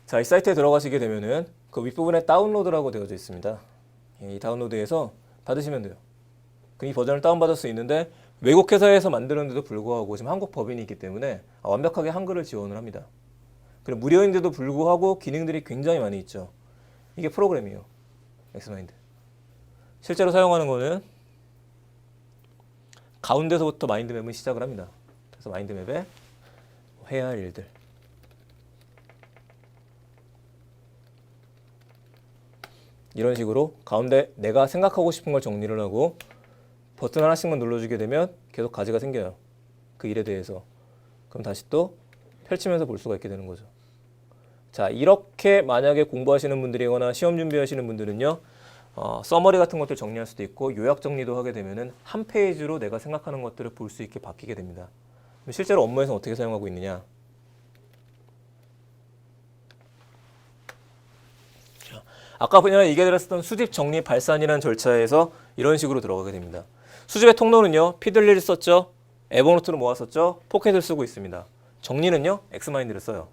자, 이 사이트에 들어가시게 되면은 그 윗부분에 다운로드라고 되어져 있습니다. 이 다운로드에서 받으시면 돼요. 이 버전을 다운받을 수 있는데 외국 회사에서 만드는데도 불구하고 지금 한국 법인이 있기 때문에 완벽하게 한글을 지원을 합니다. 그리고 무료인데도 불구하고 기능들이 굉장히 많이 있죠. 이게 프로그램이에요. 엑스마인드. 실제로 사용하는 거는 가운데서부터 마인드맵은 시작을 합니다. 그래서 마인드맵에 해야 할 일들. 이런 식으로 가운데 내가 생각하고 싶은 걸 정리를 하고 버튼 하나씩만 눌러주게 되면 계속 가지가 생겨요. 그 일에 대해서. 그럼 다시 또 펼치면서 볼 수가 있게 되는 거죠. 자, 이렇게 만약에 공부하시는 분들이거나 시험 준비하시는 분들은요. 서머리 같은 것들 정리할 수도 있고 요약 정리도 하게 되면은 한 페이지로 내가 생각하는 것들을 볼 수 있게 바뀌게 됩니다. 실제로 업무에서 어떻게 사용하고 있느냐. 아까 그냥 얘기 드렸던 수집 정리 발산이라는 절차에서 이런 식으로 들어가게 됩니다. 수집의 통로는요. 피들리를 썼죠. 에버노트로 모았었죠. 포켓을 쓰고 있습니다. 정리는요. 엑스마인드를 써요.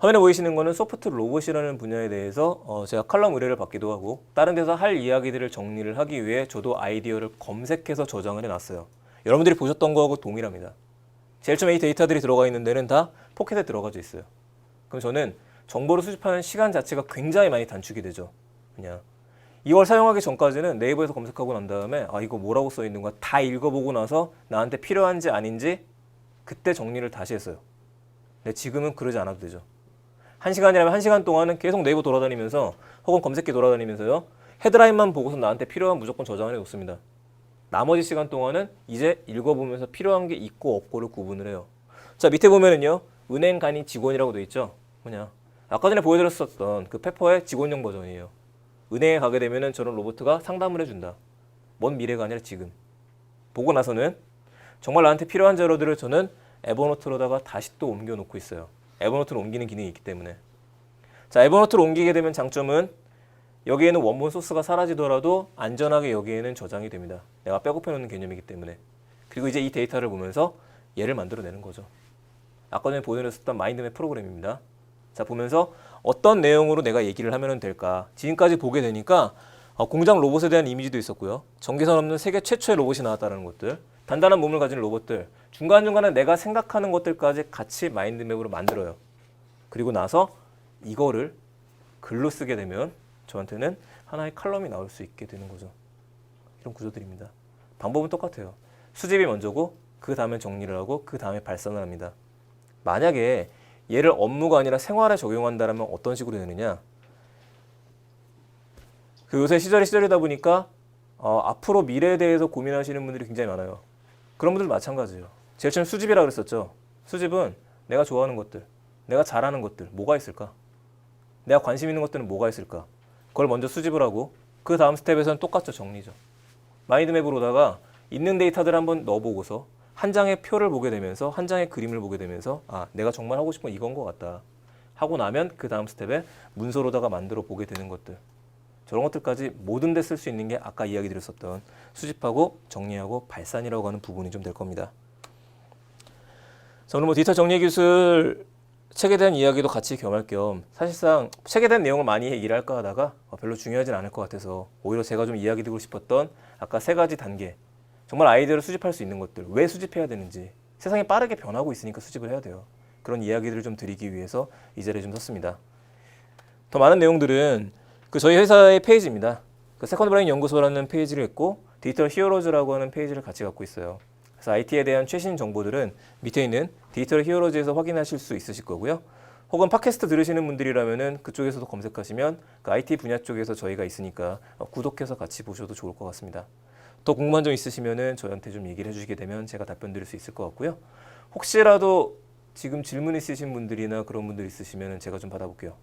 화면에 보이시는 거는 소프트 로봇이라는 분야에 대해서 제가 칼럼 의뢰를 받기도 하고 다른 데서 할 이야기들을 정리를 하기 위해 저도 아이디어를 검색해서 저장을 해놨어요. 여러분들이 보셨던 거하고 동일합니다. 제일 처음에 이 데이터들이 들어가 있는 데는 다 포켓에 들어가져 있어요. 그럼 저는 정보를 수집하는 시간 자체가 굉장히 많이 단축이 되죠. 그냥 이걸 사용하기 전까지는 네이버에서 검색하고 난 다음에 아 이거 뭐라고 써 있는 거야 다 읽어보고 나서 나한테 필요한지 아닌지 그때 정리를 다시 했어요. 근데 지금은 그러지 않아도 되죠. 1시간이라면 1시간 동안은 계속 네이버 돌아다니면서 혹은 검색기 돌아다니면서요. 헤드라인만 보고서 나한테 필요한 무조건 저장을 해놓습니다. 나머지 시간 동안은 이제 읽어보면서 필요한 게 있고 없고를 구분을 해요. 자 밑에 보면은요. 은행 간이 직원이라고 돼 있죠. 뭐냐 아까 전에 보여드렸었던 그 페퍼의 직원용 버전이에요. 은행에 가게 되면은 저런 로봇가 상담을 해준다. 먼 미래가 아니라 지금. 보고 나서는 정말 나한테 필요한 자료들을 저는 에버노트로다가 다시 또 옮겨놓고 있어요. 에버노트로 옮기는 기능이 있기 때문에. 자, 에버노트로 옮기게 되면 장점은 여기에는 원본 소스가 사라지더라도 안전하게 여기에는 저장이 됩니다. 내가 백업해 놓는 개념이기 때문에. 그리고 이제 이 데이터를 보면서 얘를 만들어내는 거죠. 아까 전에 보여드렸었던 마인드맵 프로그램입니다. 자, 보면서 어떤 내용으로 내가 얘기를 하면 될까. 지금까지 보게 되니까 공장 로봇에 대한 이미지도 있었고요. 전기선 없는 세계 최초의 로봇이 나왔다는 것들. 단단한 몸을 가진 로봇들. 중간중간에 내가 생각하는 것들까지 같이 마인드맵으로 만들어요. 그리고 나서 이거를 글로 쓰게 되면 저한테는 하나의 칼럼이 나올 수 있게 되는 거죠. 이런 구조들입니다. 방법은 똑같아요. 수집이 먼저고 그 다음에 정리를 하고 그 다음에 발산을 합니다. 만약에 얘를 업무가 아니라 생활에 적용한다면 어떤 식으로 되느냐. 그 요새 시절이다 보니까 앞으로 미래에 대해서 고민하시는 분들이 굉장히 많아요. 그런 분들도 마찬가지예요. 제일 처음 수집이라고 그랬었죠. 수집은 내가 좋아하는 것들, 내가 잘하는 것들 뭐가 있을까? 내가 관심 있는 것들은 뭐가 있을까? 그걸 먼저 수집을 하고 그 다음 스텝에서는 똑같죠. 정리죠. 마인드맵으로다가 있는 데이터들을 한번 넣어보고서 한 장의 표를 보게 되면서 한 장의 그림을 보게 되면서 아 내가 정말 하고 싶은 건 이건 것 같다 하고 나면 그 다음 스텝에 문서로다가 만들어 보게 되는 것들 저런 것들까지 모든 데 쓸 수 있는 게 아까 이야기 드렸었던 수집하고 정리하고 발산이라고 하는 부분이 좀 될 겁니다. 저는 뭐 데이터 정리 기술 책에 대한 이야기도 같이 겸할 겸 사실상 책에 대한 내용을 많이 얘기를 할까 하다가 별로 중요하진 않을 것 같아서 오히려 제가 좀 이야기 드리고 싶었던 아까 3가지 단계 정말 아이디어를 수집할 수 있는 것들 왜 수집해야 되는지 세상이 빠르게 변하고 있으니까 수집을 해야 돼요. 그런 이야기들을 좀 드리기 위해서 이 자리에 좀 섰습니다. 더 많은 내용들은 그 저희 회사의 페이지입니다. 그 세컨드 브레인 연구소라는 페이지를 있고 디지털 히어로즈라고 하는 페이지를 같이 갖고 있어요. 그래서 IT에 대한 최신 정보들은 밑에 있는 디지털 히어로즈에서 확인하실 수 있으실 거고요. 혹은 팟캐스트 들으시는 분들이라면은 그쪽에서도 검색하시면 그 IT 분야 쪽에서 저희가 있으니까 구독해서 같이 보셔도 좋을 것 같습니다. 더 궁금한 점 있으시면은 저한테 좀 얘기를 해주시게 되면 제가 답변 드릴 수 있을 것 같고요. 혹시라도 지금 질문 있으신 분들이나 그런 분들 있으시면은 제가 좀 받아볼게요.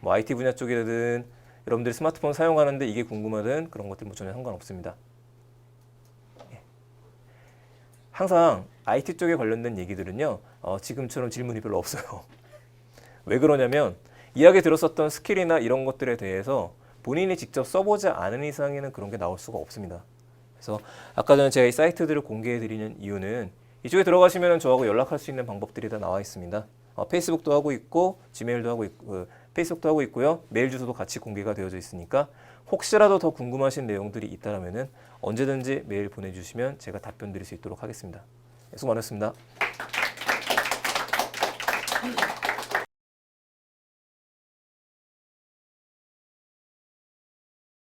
뭐 IT 분야 쪽이든 여러분들이 스마트폰 사용하는데 이게 궁금하든 그런 것들 뭐 전혀 상관없습니다. 항상 IT 쪽에 관련된 얘기들은요. 지금처럼 질문이 별로 없어요. 왜 그러냐면 이야기 들었었던 스킬이나 이런 것들에 대해서 본인이 직접 써보지 않은 이상에는 그런 게 나올 수가 없습니다. 그래서 아까 전에 제가 이 사이트들을 공개해 드리는 이유는 이쪽에 들어가시면 저하고 연락할 수 있는 방법들이 다 나와 있습니다. 페이스북도 하고 있고 지메일도 하고 있고 페이스북도 하고 있고요. 메일 주소도 같이 공개가 되어져 있으니까 혹시라도 더 궁금하신 내용들이 있다라면은 언제든지 메일 보내주시면 제가 답변 드릴 수 있도록 하겠습니다. 수고 많으셨습니다.